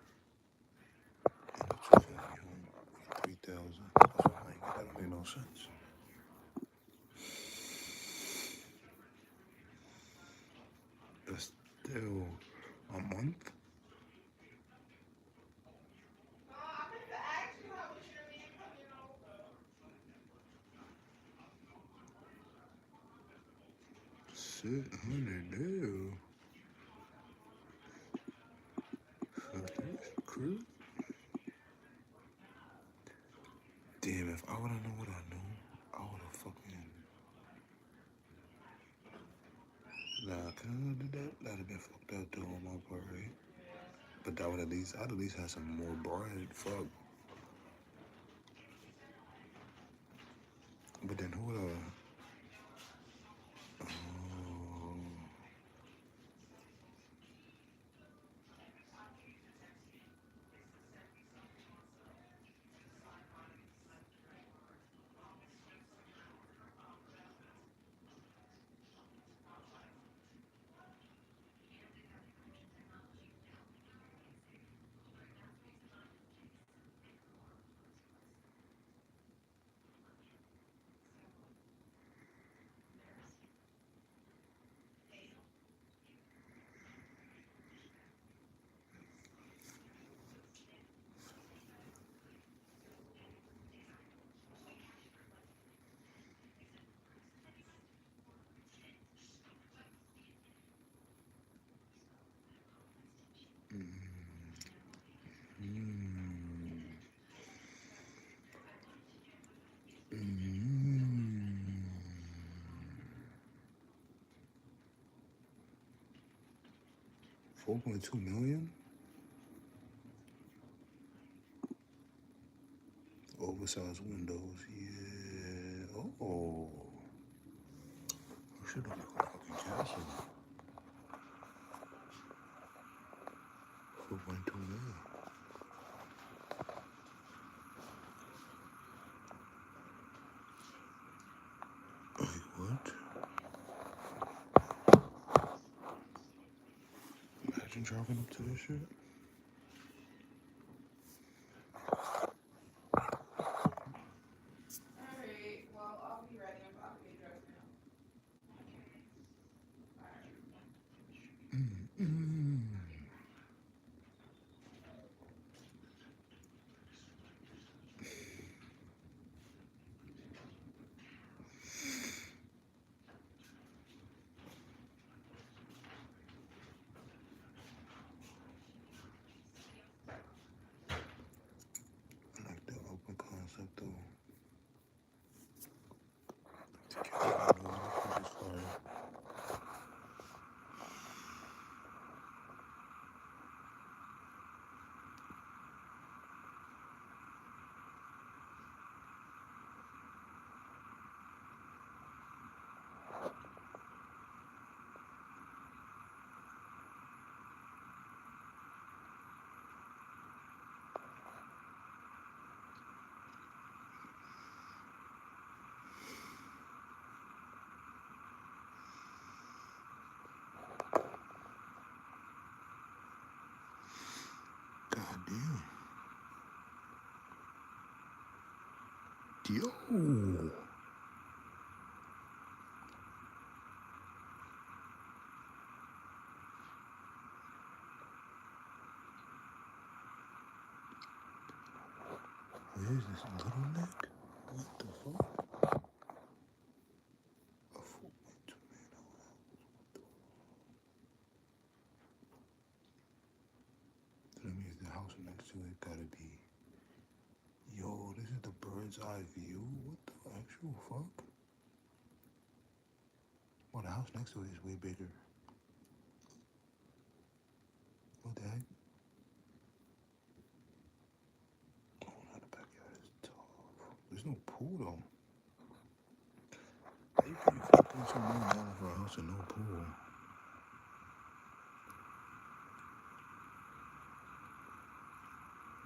S1: and a two-family home for 3,000. That's what I'm like, that don't make no sense. That's still a month. $600 deal. Crew. Damn, if I would have known what I knew, I would have fucking. Nah, I couldn't have did that. That'd have been fucked up too on my part, right? But that would I'd at least have some more bread. Fuck. But then who would have? Oh. $4.2 million? Oversized windows, yeah. Oh. I should have looked like fucking castle. 4.2 million. Wait, what? Imagine driving up to this shit.
S2: Alright, well, I'll be ready. I'm about to get dressed now.
S1: I like the open concept though. This is fire. God damn. Yo. is this little neck? What the fuck? A 4.2 man. That means the house next to it gotta be. Yo, this is the bird's eye view? What the actual fuck? Well, the house next to it is way bigger. What the heck? Oh, now the backyard is tough. There's no pool though. How you pay $4.2 million for a house with no pool?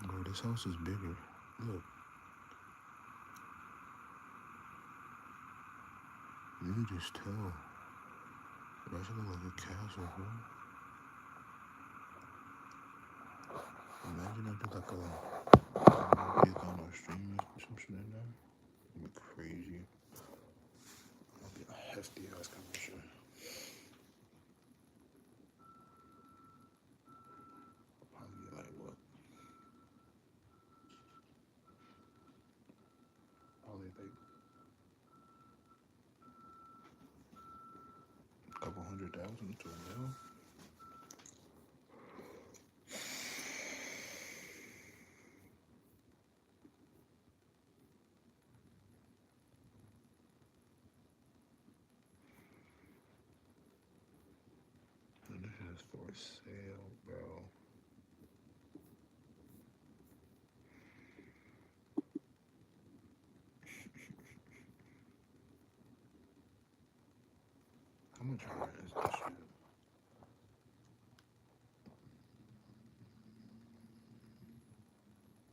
S1: Bro, this house is bigger. Look. You can just tell. That should look like a castle, bro. Imagine I do like a get on our stream or some shit in there. It'd be crazy. That'd be a hefty ass commission. Probably get like what? Probably like a couple $100,000 to $1 million. And this is for sale, bro. How much rent is this shit?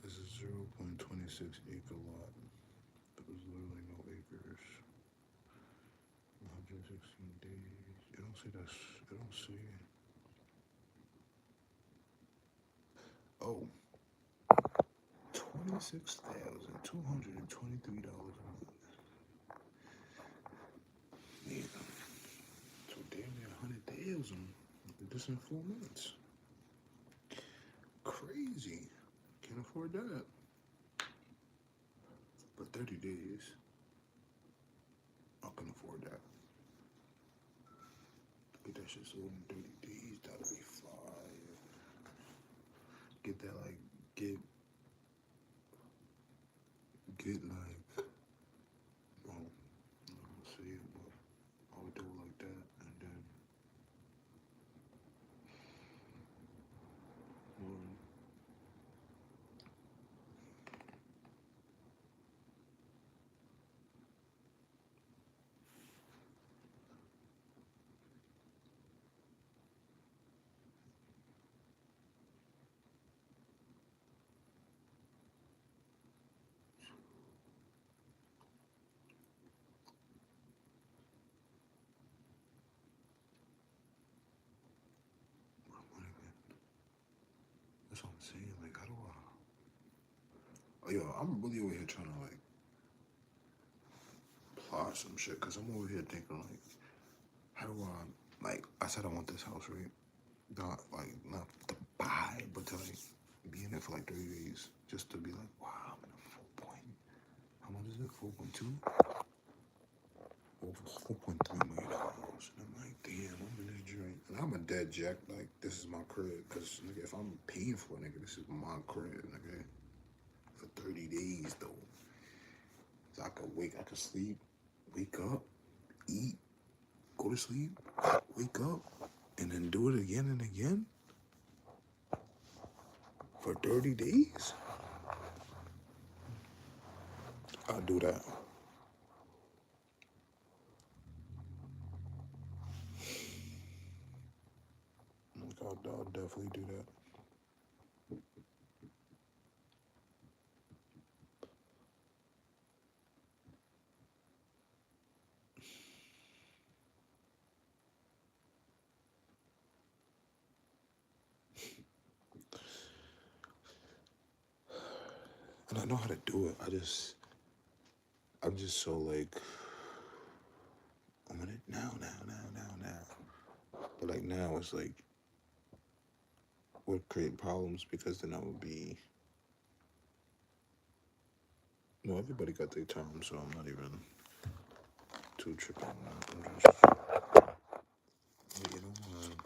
S1: This is 0.26 acre lot. There's literally no acres. 116 days. You don't see this. You don't see it. Oh. $26,223 a month. Yeah. So damn near 100,000. This in 4 months. Crazy. Can't afford that. But 30 days. I can afford that. Get that shit sold in 30 days. That'll be fire. Get that like get like, well, I'm not gonna say it, but I would do it like that, and then, that's what I'm saying. Like, how do I? Oh, yo, I'm really over here trying to like plot some shit, cause I'm over here thinking like, how do I? Like, I said I want this house, right? Not to buy, but to like be in it for like 30 days, just to be like, wow, I'm in a 4 point. How much is it? 4.2. Over $4.3 million. And I'm like, damn, I'm in this joint. And I'm a dead jack. Like, this is my crib. Because, nigga, if I'm paying for it, nigga, this is my crib, nigga. For 30 days, though. So I could sleep, wake up, eat, go to sleep, wake up, and then do it again and again. For 30 days? I'll do that. I'll definitely do that. And I know how to do it. I'm just so like, I'm in it now. But like now it's like, would create problems because then I would be No, everybody got their time, so I'm not even too tripping on that. I'm just waiting on mine.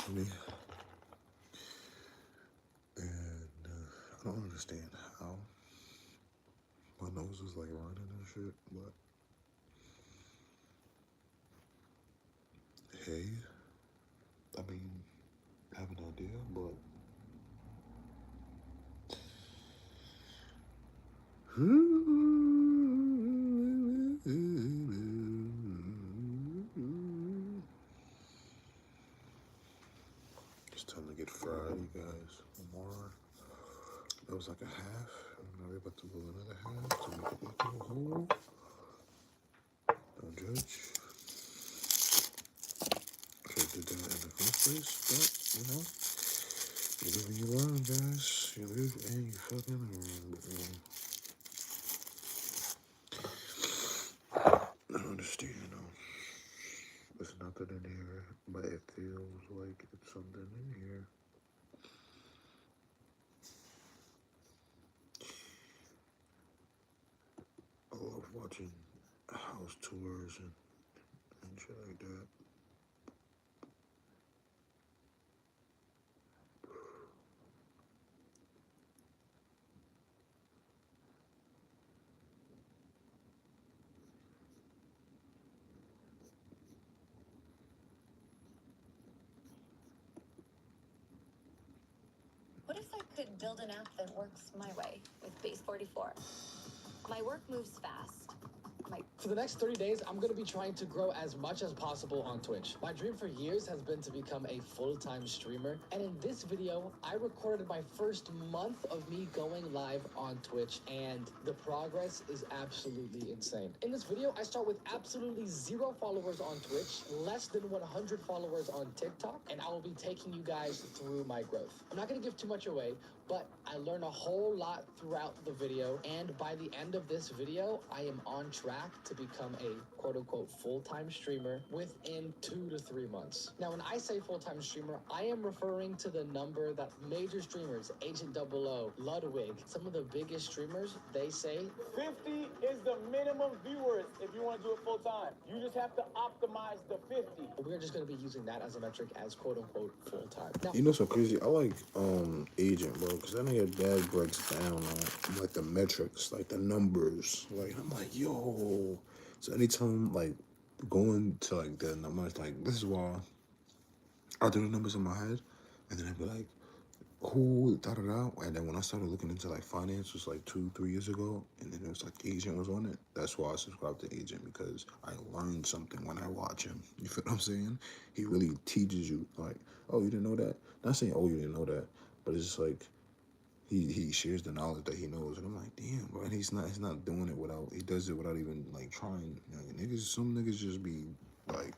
S1: I mean, and I don't understand how my nose is like running and shit, but hey, I mean, I have an idea, but it's time to get fried, you guys. More. That was like a half, and now we're about to roll another half to make it into a whole. Don't judge. Should have did that in the first place, but you know, you live and you learn, guys. You live and you fucking learn. I understand, you know. There's nothing in here, but it feels like it's something in here. I love watching house tours and shit like that.
S3: What if I could build an app that works my way with Base 44? My work moves fast. For the next 30 days, I'm going to be trying to grow as much as possible on Twitch. My dream for years has been to become a full-time streamer. And in this video, I recorded my first month of me going live on Twitch, and the progress is absolutely insane. In this video, I start with absolutely 0 followers on Twitch, less than 100 followers on TikTok, and I will be taking you guys through my growth. I'm not going to give too much away, but I learned a whole lot throughout the video, and by the end of this video, I am on track to become a quote-unquote full-time streamer within 2 to 3 months. Now, when I say full-time streamer, I am referring to the number that major streamers, Agent 00, Ludwig, some of the biggest streamers, they say
S4: 50 is the minimum viewers if you want to do it full time. You just have to optimize the 50.
S3: we're just going to be using that as a metric as quote-unquote full-time. Now,
S1: You know so crazy? I like Agent, bro, because that nigga dad breaks down on like the metrics, like the numbers. Like I'm like, yo. So anytime like going to like the numbers, like this is why I do the numbers in my head, and then I'd be like, who da da da, and then when I started looking into like finance was like 2-3 years ago, and then it was like Agent was on it. That's why I subscribed to Agent, because I learned something when I watch him. You feel what I'm saying? He really teaches you like, oh, you didn't know that. Not saying oh, you didn't know that, but it's just like he shares the knowledge that he knows, and I'm like, damn, bro. And he's not doing it without, he does it without even like trying. You know, niggas, some niggas just be like,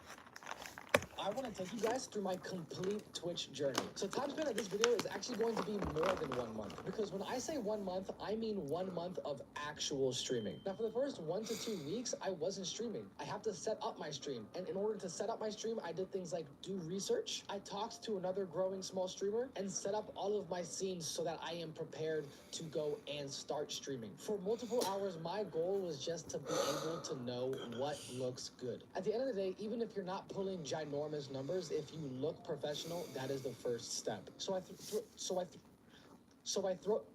S3: I want to take you guys through my complete Twitch journey. So time spent of this video is actually going to be more than 1 month, because when I say 1 month, I mean 1 month of actual streaming. Now, for the first 1 to 2 weeks, I wasn't streaming. I have to set up my stream, and in order to set up my stream, I did things like do research. I talked to another growing small streamer and set up all of my scenes so that I am prepared to go and start streaming. For multiple hours, my goal was just to be able to know what looks good. At the end of the day, even if you're not pulling ginormous numbers, if you look professional, that is the first step. So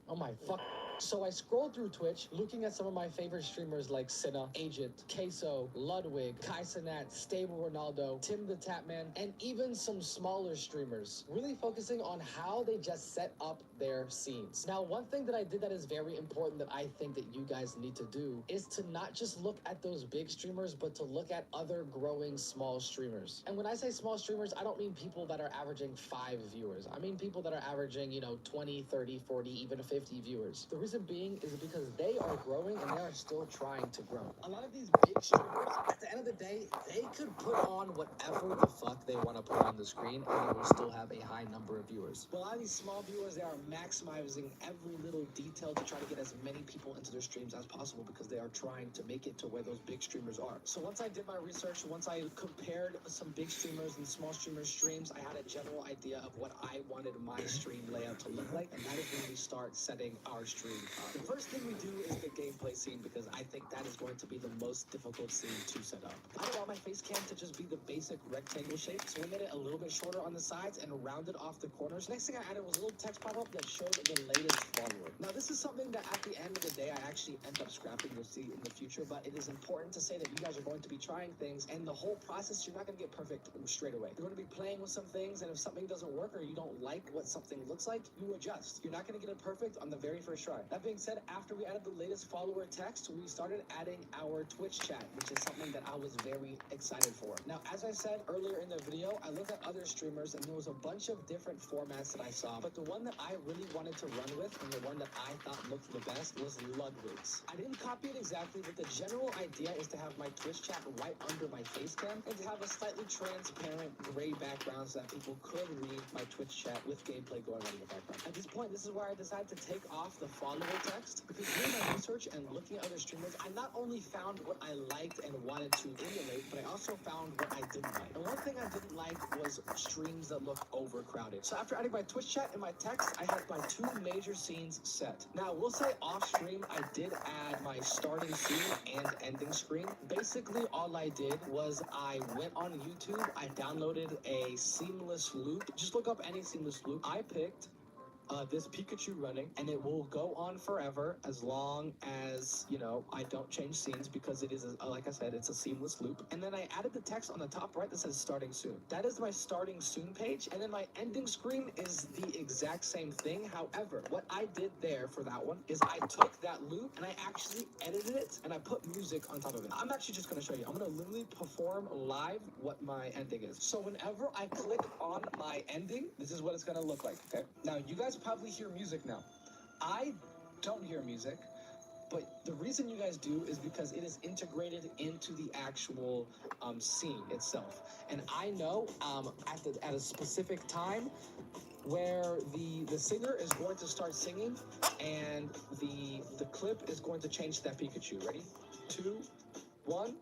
S3: oh my fuck. So I scrolled through Twitch, looking at some of my favorite streamers like Cinna, Agent, Queso, Ludwig, Kai Cenat, Stable Ronaldo, Tim the Tapman, and even some smaller streamers, really focusing on how they just set up their scenes. Now, one thing that I did that is very important that I think that you guys need to do is to not just look at those big streamers, but to look at other growing small streamers. And when I say small streamers, I don't mean people that are averaging 5 viewers. I mean people that are averaging, 20, 30, 40, even 50 viewers. The reason reason being is because they are growing and they are still trying to grow. A lot of these big streamers, at the end of the day, they could put on whatever the fuck they want to put on the screen and they will still have a high number of viewers. But a lot of these small viewers, they are maximizing every little detail to try to get as many people into their streams as possible because they are trying to make it to where those big streamers are. So once I did my research, once I compared some big streamers and small streamers streams, I had a general idea of what I wanted my stream layout to look like, and that is when we start setting our stream up. The first thing we do is the gameplay scene because I think that is going to be the most difficult scene to set up. I don't want my face cam to just be the basic rectangle shape, so we made it a little bit shorter on the sides and rounded off the corners. Next thing I added was a little text pop-up that showed the latest follower. Now this is something that at the end of the day I actually end up scrapping, you'll see in the future, but it is important to say that you guys are going to be trying things, and the whole process, you're not going to get perfect straight away. You're going to be playing with some things, and if something doesn't work or you don't like what something looks like, you adjust. You're not going to get it perfect on the very first try. That being said, after we added the latest follower text, we started adding our Twitch chat, which is something that I was very excited for. Now, as I said earlier in the video, I looked at other streamers and there was a bunch of different formats that I saw, but the one that I really wanted to run with and the one that I thought looked the best was Ludwig's. I didn't copy it exactly, but the general idea is to have my Twitch chat right under my face cam and to have a slightly transparent gray background so that people could read my Twitch chat with gameplay going on in the background. At this point, this is where I decided to take off the follower text because doing my research and looking at other streamers, I not only found what I liked and wanted to emulate, but I also found what I didn't like. And one thing I didn't like was streams that look overcrowded. So after adding my Twitch chat and my text, I had my two major scenes set. Now, we'll say off stream, I did add my starting scene and ending screen. Basically, all I did was I went on YouTube, I downloaded a seamless loop. Just look up any seamless loop. I picked this Pikachu running, and it will go on forever as long as, you know, I don't change scenes because it is, like I said, it's a seamless loop. And then I added the text on the top right that says starting soon. That is my starting soon page, and then my ending screen is the exact same thing. However, what I did there for that one is I took that loop and I actually edited it and I put music on top of it. I'm actually just going to show you. I'm going to literally perform live what my ending is. So whenever I click on my ending, this is what it's going to look like, okay? Now, you guys probably hear music now. I don't hear music, but the reason you guys do is because it is integrated into the actual scene itself. And I know at a specific time where the singer is going to start singing and the clip is going to change to that Pikachu. Ready? 2, 1.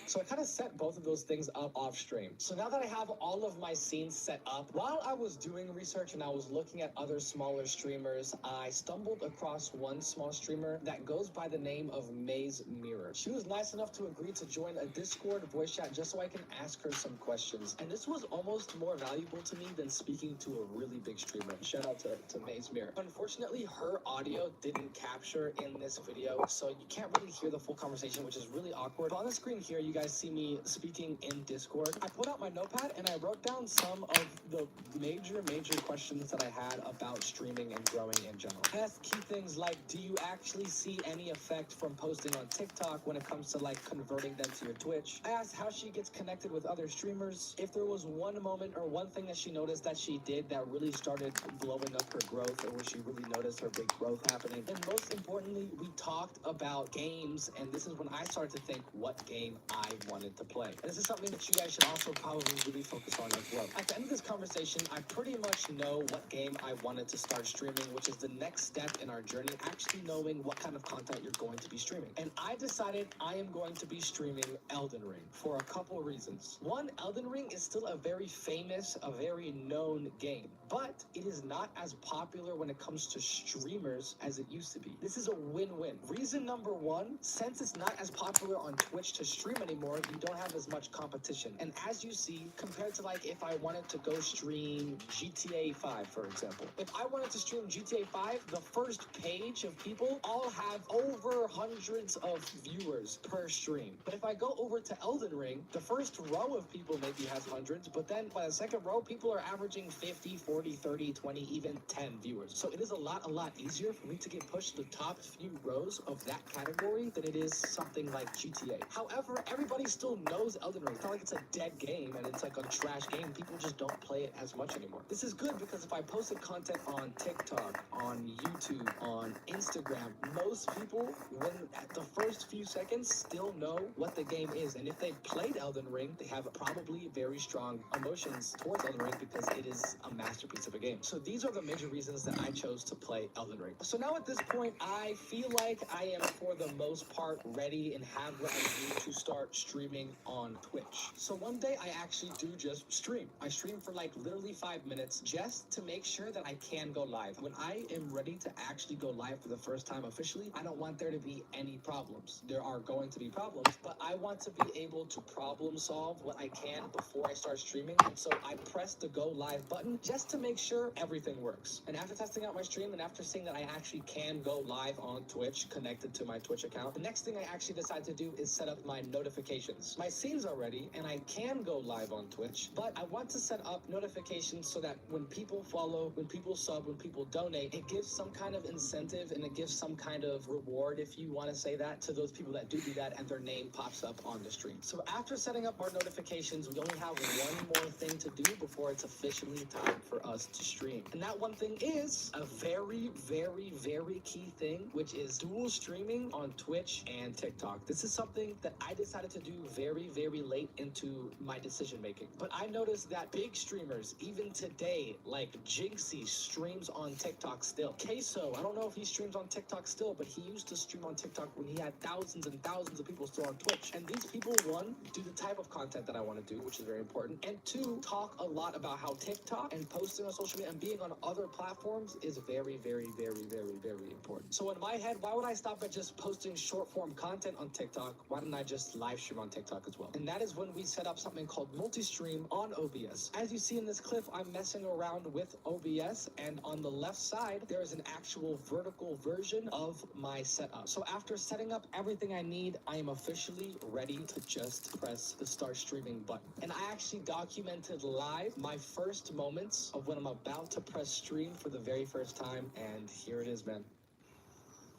S3: So I kind of set both of those things up off stream. So now that I have all of my scenes set up, while I was doing research and I was looking at other smaller streamers, I stumbled across one small streamer that goes by the name of Maze Mirror. She was nice enough to agree to join a Discord voice chat just so I can ask her some questions. And this was almost more valuable to me than speaking to a really big streamer. Shout out to Maze Mirror. Unfortunately, her audio didn't capture in this video, so you can't really hear the full conversation, which is really awkward. But on the screen here, you guys see me speaking in Discord. I pulled out my notepad and I wrote down some of the major questions that I had about streaming and growing in general. I asked key things like, do you actually see any effect from posting on TikTok when it comes to like converting them to your Twitch? I asked how she gets connected with other streamers, if there was one moment or one thing that she noticed that she did that really started blowing up her growth, or where she really noticed her big growth happening. And most importantly, we talked about games, and this is when I started to think what game I wanted to play. And this is something that you guys should also probably really focus on as well. At the end of this conversation, I pretty much know what game I wanted to start streaming, which is the next step in our journey, actually knowing what kind of content you're going to be streaming. And I decided I am going to be streaming Elden Ring for a couple reasons. One, Elden Ring is still a very famous, a very known game, but it is not as popular when it comes to streamers as it used to be. This is a win-win. Reason number one, since it's not as popular on Twitch to stream anymore, you don't have as much competition. And as you see, compared to like if I wanted to go stream GTA 5, for example. If I wanted to stream GTA 5, the first page of people all have over hundreds of viewers per stream. But if I go over to Elden Ring, the first row of people maybe has hundreds, but then by the second row, people are averaging 50, 40, 30, 20, even 10 viewers. So it is a lot a lot easier for me to get pushed to the top few rows of that category than it is something like GTA. However, everybody still knows Elden Ring. It's not like it's a dead game and it's like a trash game. People just don't play it as much anymore. This is good because if I posted content on TikTok, on YouTube, on Instagram, most people, when at the first few seconds, still know what the game is. And if they played Elden Ring, they have probably very strong emotions towards Elden Ring because it is a masterpiece of a game. So these are the major reasons that I chose to play Elden Ring. So now at this point, I feel like I am for the most part ready and have what I need to start streaming on Twitch. So one day I actually do just stream. I stream for like literally 5 minutes just to make sure that I can go live. When I am ready to actually go live for the first time officially, I don't want there to be any problems. There are going to be problems, but I want to be able to problem solve what I can before I start streaming. And so I press the go live button just to make sure everything works. And after testing out my stream and after seeing that I actually can go live on Twitch connected to my Twitch account, the next thing I actually decide to do is set up my notifications. My scenes are ready and I can go live on Twitch, but I want to set up notifications so that when people follow, when people sub, when people donate, it gives some kind of incentive and it gives some kind of reward, if you want to say that, to those people that do that and their name pops up on the stream. So after setting up our notifications, we only have one more thing to do before it's officially time for us to stream. And that one thing is a very, very, very key thing, which is dual streaming on Twitch and TikTok. This is something that I decided to do very, very late into my decision making. But I noticed that big streamers, even today, like Jinxie streams on TikTok still. Queso, I don't know if he streams on TikTok still, but he used to stream on TikTok when he had thousands and thousands of people still on Twitch. And these people, one, do the type of content that I want to do, which is very important. And two, talk a lot about how TikTok and posting on social media and being on other platforms is very, very, very, very, very important. So in my head, why would I stop at just posting short form content on TikTok? Why don't I just live stream on TikTok as well? And that is when we set up something called multi-stream on OBS. As you see in this clip, I'm messing around with OBS, and on the left side, there is an actual vertical version of my setup. So after setting up everything I need, I am officially ready to just press the start streaming button. And I actually documented live my first moments of when I'm about to press stream for the very first time, and here it is, man.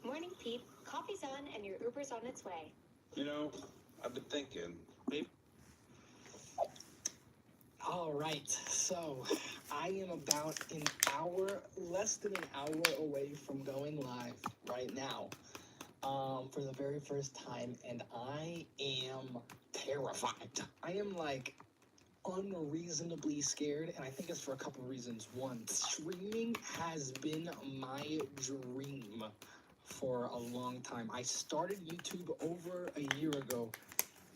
S5: Morning, Pete. Coffee's on and your Uber's on its way.
S6: You know, I've been thinking, maybe.
S3: All right, so I am about an hour, less than an hour away from going live right now for the very first time, and I am terrified. I am like unreasonably scared, and I think it's for a couple reasons. One, streaming has been my dream for a long time. I started YouTube over a year ago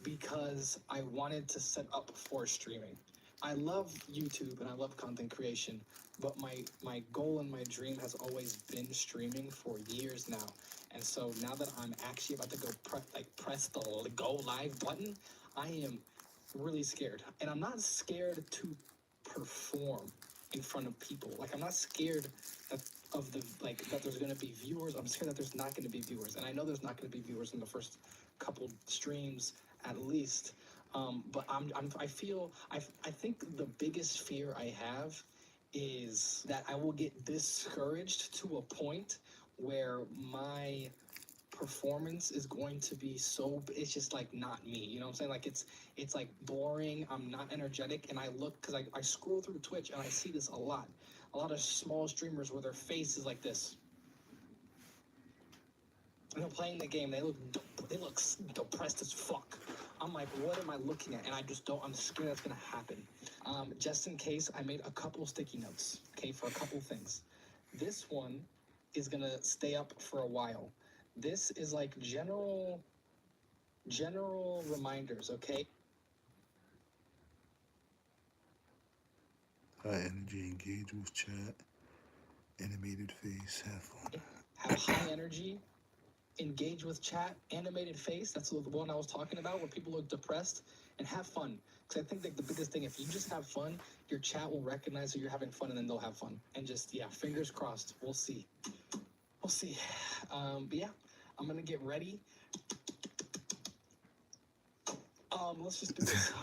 S3: because I wanted to set up for streaming. I love YouTube and I love content creation, but my goal and my dream has always been streaming for years now. And so now that I'm actually about to go press the go live button, I am really scared. And I'm not scared to perform in front of people. Like, I'm not scared that there's going to be viewers. I'm scared that there's not going to be viewers. And I know there's not going to be viewers in the first couple streams at least. But I think the biggest fear I have is that I will get discouraged to a point where my performance is going to be it's just like not me, you know what I'm saying? Like it's like boring, I'm not energetic, and I look, because I scroll through Twitch and I see this a lot of small streamers where their face is like this. And they're playing the game, they look depressed as fuck. I'm like, what am I looking at? And I'm scared that's gonna happen. Just in case, I made a couple sticky notes, okay, for a couple things. This one is gonna stay up for a while. This is like general reminders, okay?
S1: High energy, engage with chat, animated face, have fun.
S3: Have high energy, engage with chat, animated face. That's the one I was talking about, where people look depressed, and have fun. Because I think that the biggest thing, if you just have fun, your chat will recognize that you're having fun, and then they'll have fun. And just, yeah, fingers crossed. We'll see. But yeah, I'm gonna get ready. Let's just do this.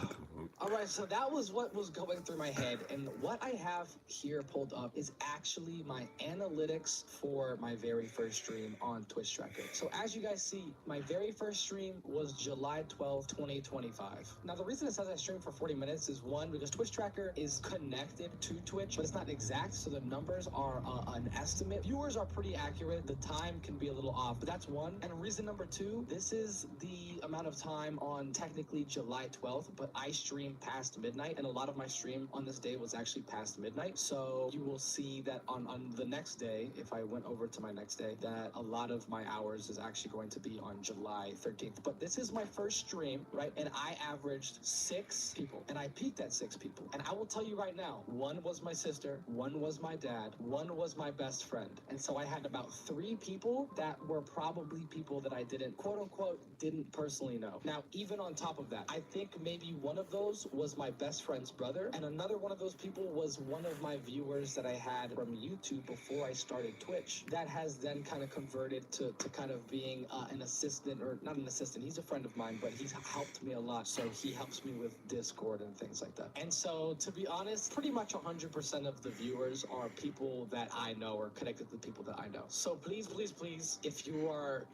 S3: All right, so that was what was going through my head, and what I have here pulled up is actually my analytics for my very first stream on Twitch Tracker. So as you guys see, my very first stream was July 12th, 2025. Now, the reason it says I streamed for 40 minutes is one, because Twitch Tracker is connected to Twitch, but it's not exact, so the numbers are an estimate. Viewers are pretty accurate. The time can be a little off, but that's one. And reason number two, this is the amount of time on technically July 12th, but I streamed past midnight, and a lot of my stream on this day was actually past midnight. So you will see that on the next day, if I went over to my next day, that a lot of my hours is actually going to be on July 13th. But this is my first stream, right? And I averaged 6 people, and I peaked at 6 people. And I will tell you right now, one was my sister, one was my dad, one was my best friend. And so I had about 3 people that were probably people that I didn't, quote unquote, didn't personally know. Now, even on top of that, I think maybe one of those was my best friend's brother, and another one of those people was one of my viewers that I had from YouTube before I started Twitch, that has then kind of converted to kind of being an assistant, or not an assistant, he's a friend of mine, but he's helped me a lot, so he helps me with Discord and things like that. And so, to be honest, pretty much 100% of the viewers are people that I know, or connected to people that I know. So please, please, please, if you are,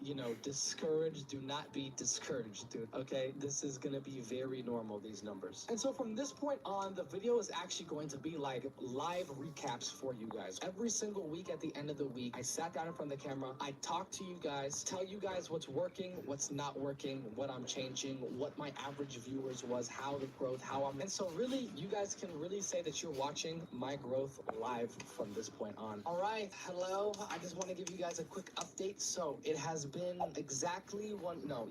S3: discouraged, do not be discouraged, dude, okay? This is gonna be very normal, these numbers. And so from this point on, the video is actually going to be like live recaps for you guys. Every single week at the end of the week, I sat down in front of the camera, I talked to you guys, tell you guys what's working, what's not working, what I'm changing, what my average viewers was, how the growth, and so really, you guys can really say that you're watching my growth live from this point on. All right, hello, I just want to give you guys a quick update. So it has been exactly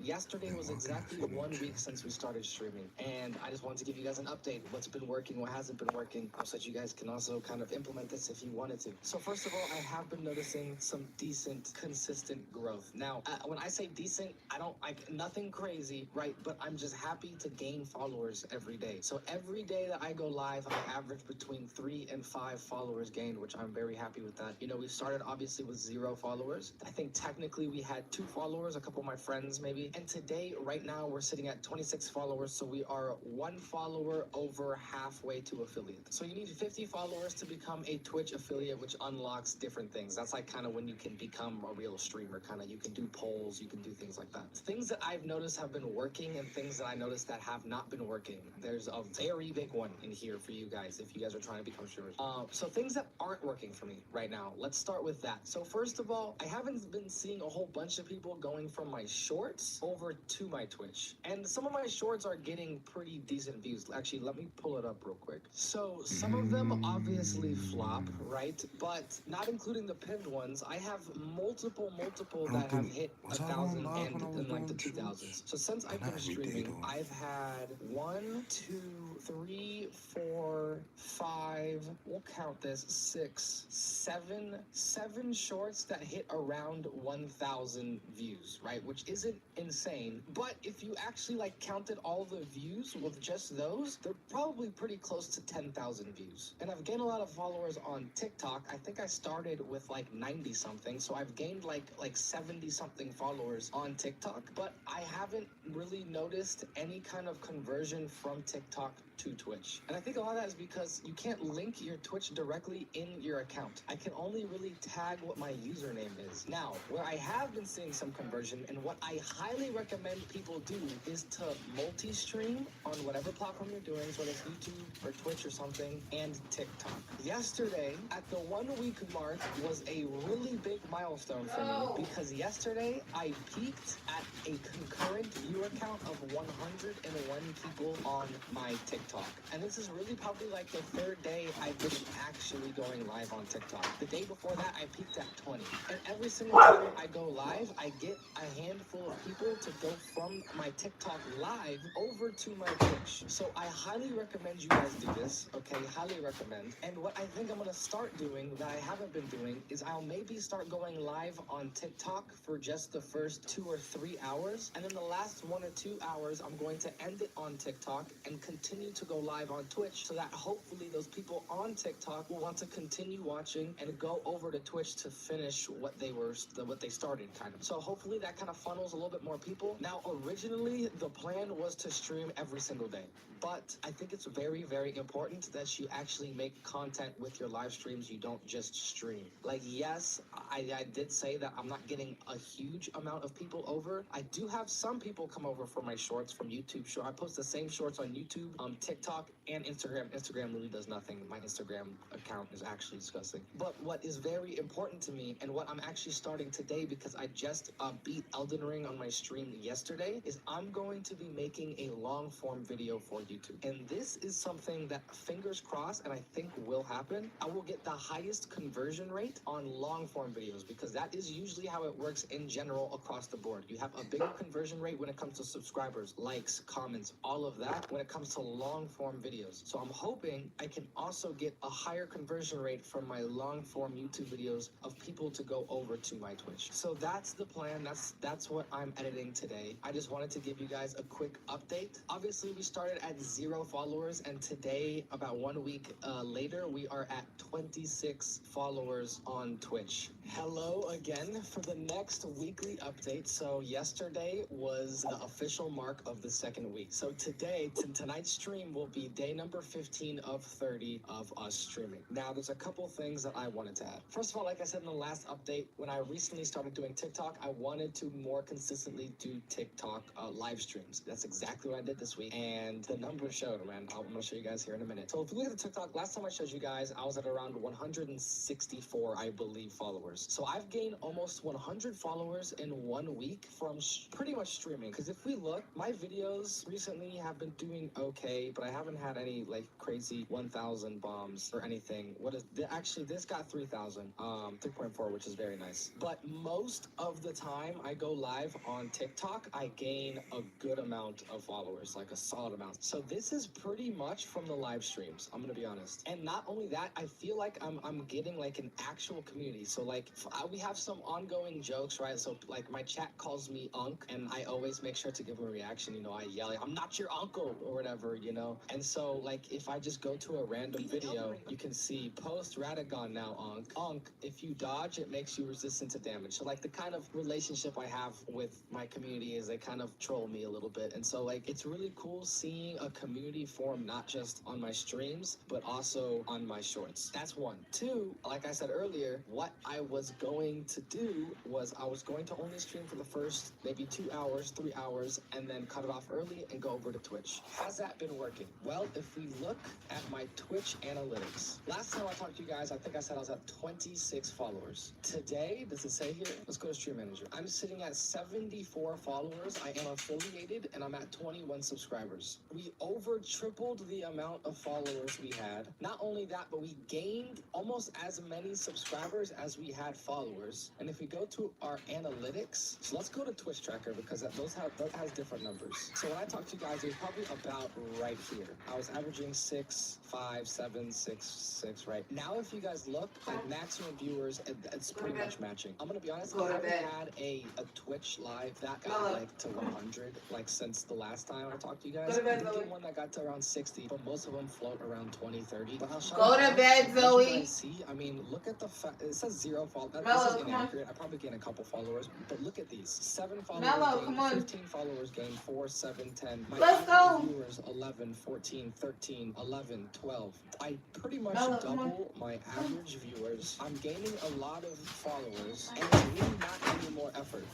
S3: yesterday was exactly 1 week since we started streaming, and I just wanted to give you guys an update, what's been working, what hasn't been working, so that you guys can also kind of implement this if you wanted to. So first of all, I have been noticing some decent, consistent growth. Now, when I say decent, I don't like nothing crazy, right? But I'm just happy to gain followers every day. So every day that I go live, I average between 3 and 5 followers gained, which I'm very happy with that. We started obviously with 0 followers. I think technically we had 2 followers, a couple of my friends maybe. And today, right now, we're sitting at 26 followers. So we are 1 follower over halfway to affiliate. So you need 50 followers to become a Twitch affiliate, which unlocks different things. That's like kind of when you can become a real streamer, kind of you can do polls, you can do things like that. Things that I've noticed have been working and things that I noticed that have not been working. There's a very big one in here for you guys if you guys are trying to become streamers. So things that aren't working for me right now, let's start with that. So first of all, I haven't been seeing a whole bunch of people going from my shorts over to my Twitch. And some of my shorts are getting pretty decent views. Actually, let me pull it up real quick. So some of them obviously flop, right? But not including the pinned ones, I have multiple that have hit 1,000 and in like the 2,000s. So since I've been streaming, I've had 1, 2, 3, 4, 5, we'll count this, 6, 7 shorts that hit around 1,000 views, right? Which isn't insane, but if you actually like counted all the views with just those, they're probably pretty close to 10,000 views. And I've gained a lot of followers on TikTok. I think I started with like 90 something, so I've gained like 70 something followers on TikTok, but I haven't really noticed any kind of conversion from TikTok to Twitch. And I think a lot of that is because you can't link your Twitch directly in your account. I can only really tag what my username is. Now, where I have been seeing some conversion, and what I highly recommend people do, is to multi-stream on whatever platform you're doing, so whether it's YouTube or Twitch or something, and TikTok. Yesterday, at the 1 week mark, was a really big milestone for me, because yesterday I peaked at a concurrent viewer count of 101 people on my TikTok. And this is really probably like the 3rd day I've been actually going live on TikTok. The day before that, I peaked at 20. And every single time I go live, I get a handful of people to go from my TikTok live over to my Twitch. So I highly recommend you guys do this, okay? Highly recommend. And what I think I'm gonna start doing that I haven't been doing is I'll maybe start going live on TikTok for just the first 2 or 3 hours. And then the last 1 or 2 hours, I'm going to end it on TikTok and continue to go live on Twitch, so that hopefully those people on TikTok will want to continue watching and go over to Twitch to finish what they started, kind of. So hopefully that kind of funnels a little bit more people. Now, originally, the plan was to stream every single single day. But I think it's very, very important that you actually make content with your live streams. You don't just stream. Like, yes, I did say that I'm not getting a huge amount of people over. I do have some people come over for my shorts from YouTube. Sure, I post the same shorts on YouTube, TikTok, and Instagram. Instagram really does nothing. My Instagram account is actually disgusting. But what is very important to me, and what I'm actually starting today, because I just beat Elden Ring on my stream yesterday, is I'm going to be making a long form video for YouTube. And this is something that, fingers crossed, and I think will happen. I will get the highest conversion rate on long form videos, because that is usually how it works in general across the board. You have a bigger conversion rate when it comes to subscribers, likes, comments, all of that when it comes to long form videos. So I'm hoping I can also get a higher conversion rate from my long form YouTube videos of people to go over to my Twitch. So that's the plan. That's what I'm editing today. I just wanted to give you guys a quick update. Obviously, we started at 0 followers, and today, about 1 week later, we are at 26 followers on Twitch. Hello again for the next weekly update. So yesterday was the official mark of the second week. So today, tonight's stream will be day number 15 of 30 of us streaming. Now, there's a couple things that I wanted to add. First of all, like I said in the last update, when I recently started doing TikTok, I wanted to more consistently do TikTok live streams. That's exactly what I did this week, and the numbers showed, man. I'm gonna show you guys here in a minute. So if you look at the TikTok, last time I showed you guys, I was at around 164, I believe, followers. So I've gained almost 100 followers in 1 week from pretty much streaming. Because if we look, my videos recently have been doing okay, but I haven't had any like crazy 1,000 bombs or anything. Actually, this got 3,000, 3.4, which is very nice. But most of the time I go live on TikTok, I gain a good amount of followers, like a solid amount. So this is pretty much from the live streams, I'm gonna be honest. And not only that, I feel like I'm getting like an actual community. So like we have some ongoing jokes, right? So like my chat calls me Unk, and I always make sure to give him a reaction. You know, I yell, I'm not your uncle or whatever, you know? And so like if I just go to a random video, you can see post Radagon now Unk, if you dodge, it makes you resistant to damage. So like the kind of relationship I have with my community is they kind of troll me a little bit. And so like it's really cool seeing a community form, not just on my streams, but also on my shorts. That's one. Two, like I said earlier, what I was going to do was I was going to only stream for the first maybe 2 hours, 3 hours, and then cut it off early and go over to Twitch. Has that been working? Well, if we look at my Twitch analytics, last time I talked to you guys, I think I said I was at 26 followers. Today, does it say here? Let's go to Stream Manager. I'm sitting at 74 followers. I am affiliated, and I'm at 21 subscribers. We over tripled the amount of followers we had. Not only that, but we gained almost as many subscribers as we had followers. And if we go to our analytics, so let's go to Twitch Tracker, because that has different numbers. So when I talked to you guys, it was probably about right here. I was averaging 6, 5, 7, 6, 6, right? Now if you guys look, like maximum viewers, it's pretty much matching. I'm gonna be honest, I haven't had a Twitch live that got like to 100 like since the last time I talked to you guys. I did get one that got to around 60, but most of them float around 20, 30. But I'll show
S2: Go
S3: you
S2: to bed, Zoe.
S3: See, I mean, look at the it says 0 followers. This is inaccurate. I probably gained a couple followers, but look at these. 7 followers gained, 15 followers gained, 4, 7, 10. My
S2: Let's go.
S3: viewers 11, 14, 13, 11, 12. I pretty much double my average viewers. I'm gaining a lot of followers, and it's really not any more effort.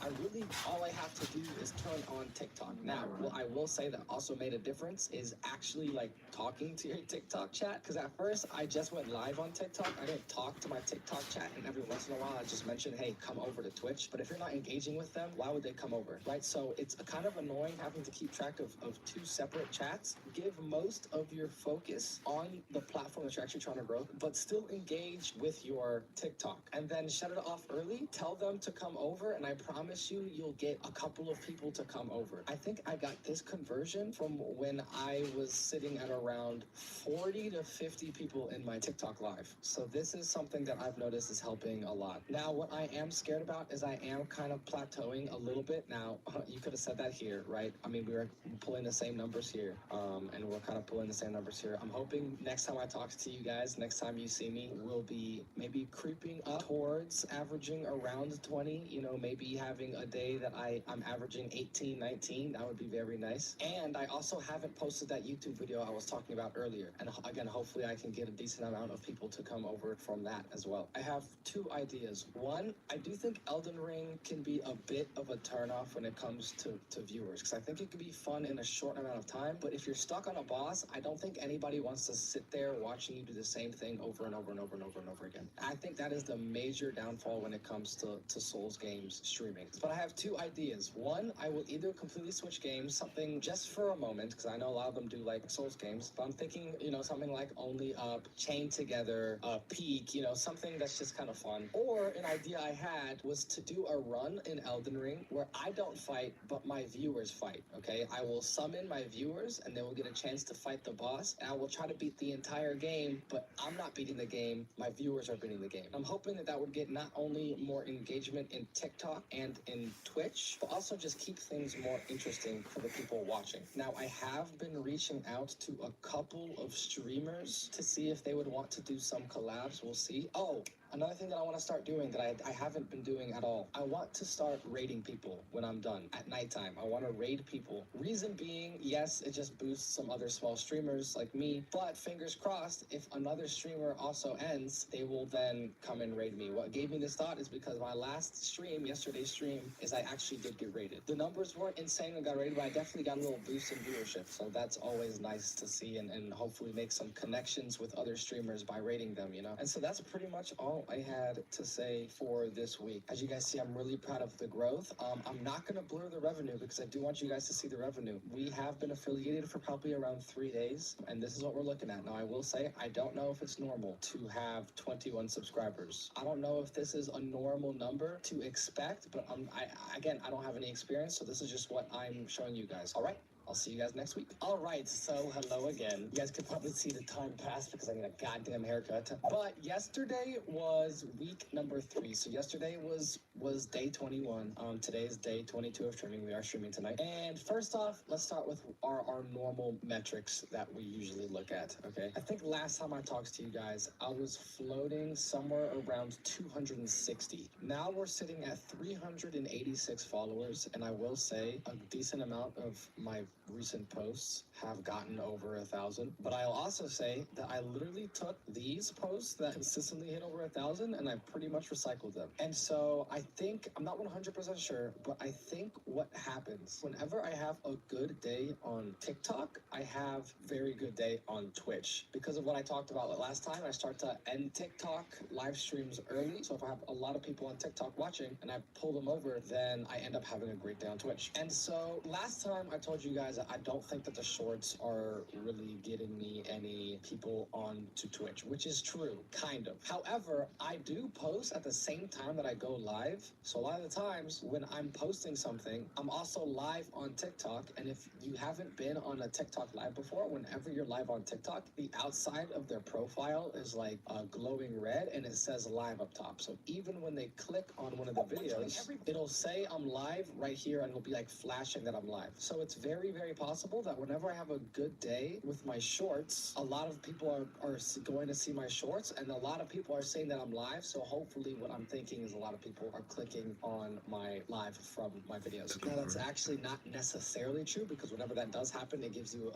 S3: All I have to do is turn on TikTok. Now, what I will say that also made a difference is actually like talking to your TikTok chat, because at first I just went live on TikTok. I didn't talk to my TikTok chat, and every once in a while I just mentioned, hey, come over to Twitch. But if you're not engaging with them, why would they come over, right? So it's kind of annoying having to keep track of 2 separate chats. Give most of your focus on the platform that you're actually trying to grow, but still engage with your TikTok. And then shut it off early, tell them to come over, and I promise you, you'll get a couple of people to come over. I think I got this conversion from when I was sitting at around 40 to 50 people in my TikTok live. So this is something that I've noticed is helping a lot. Now, what I am scared about is I am kind of plateauing a little bit. Now, you could have said that here, right? I mean, we were pulling the same numbers here, and we're kind of pulling the same numbers here. I'm hoping next time I talk to you guys, next time you see me, we'll be maybe creeping up towards averaging around 20, you know, maybe maybe having a day that I'm averaging 18, 19. That would be very nice. And I also haven't posted that YouTube video I was talking about earlier. And again, hopefully I can get a decent amount of people to come over from that as well. I have two ideas. One, I do think Elden Ring can be a bit of a turnoff when it comes to viewers, because I think it can be fun in a short amount of time. But if you're stuck on a boss, I don't think anybody wants to sit there watching you do the same thing over and over and over and over and over again. I think that is the major downfall when it comes to Souls games streaming. But I have two ideas. One, I will either completely switch games, something just for a moment, because I know a lot of them do like Souls games, but I'm thinking, something like Only Up, Chained Together, Peak, something that's just kind of fun. Or an idea I had was to do a run in Elden Ring where I don't fight, but my viewers fight, okay? I will summon my viewers and they will get a chance to fight the boss, and I will try to beat the entire game, but I'm not beating the game, my viewers are beating the game. I'm hoping that would get not only more engagement in TikTok and in Twitch, but also just keep things more interesting for the people watching. Now, I have been reaching out to a couple of streamers to see if they would want to do some collabs. We'll see. Oh, another thing that I want to start doing that I haven't been doing at all, I want to start raiding people when I'm done at nighttime. I want to raid people. Reason being, yes, it just boosts some other small streamers like me, but fingers crossed, if another streamer also ends, they will then come and raid me. What gave me this thought is because my last stream, yesterday's stream, is I actually did get raided. The numbers weren't insane when I got raided, but I definitely got a little boost in viewership, so that's always nice to see and hopefully make some connections with other streamers by raiding them, And so that's pretty much all I had to say for this week. As you guys see, I'm really proud of the growth. I'm not going to blur the revenue because I do want you guys to see the revenue. We have been affiliated for probably around 3 days, and this is what we're looking at. Now, I will say, I don't know if it's normal to have 21 subscribers. I don't know if this is a normal number to expect, but I don't have any experience, so this is just what I'm showing you guys. All right? I'll see you guys next week. All right, so hello again. You guys could probably see the time pass because I need a goddamn haircut. But yesterday was week number 3. So yesterday was day 21. Today is day 22 of streaming. We are streaming tonight. And first off, let's start with our normal metrics that we usually look at, okay? I think last time I talked to you guys, I was floating somewhere around 260. Now we're sitting at 386 followers, and I will say a decent amount of my recent posts have gotten over 1,000, but I'll also say that I literally took these posts that consistently hit over 1,000 and I pretty much recycled them. And so I think, I'm not 100% sure, but I think what happens whenever I have a good day on TikTok, I have very good day on Twitch. Because of what I talked about last time, I start to end TikTok live streams early. So if I have a lot of people on TikTok watching and I pull them over, then I end up having a great day on Twitch. And so last time I told you guys I don't think that the shorts are really getting me any people on to Twitch, which is true, kind of. However, I do post at the same time that I go live. So a lot of the times when I'm posting something, I'm also live on TikTok. And if you haven't been on a TikTok live before, whenever you're live on TikTok, the outside of their profile is like glowing red and it says live up top. So even when they click on one of the videos, it'll say I'm live right here and it'll be like flashing that I'm live. So it's very, very possible that whenever I have a good day with my shorts, a lot of people are going to see my shorts, and a lot of people are saying that I'm live. So hopefully what I'm thinking is a lot of people are clicking on my live from my videos. Now that's actually not necessarily true, because whenever that does happen, it gives you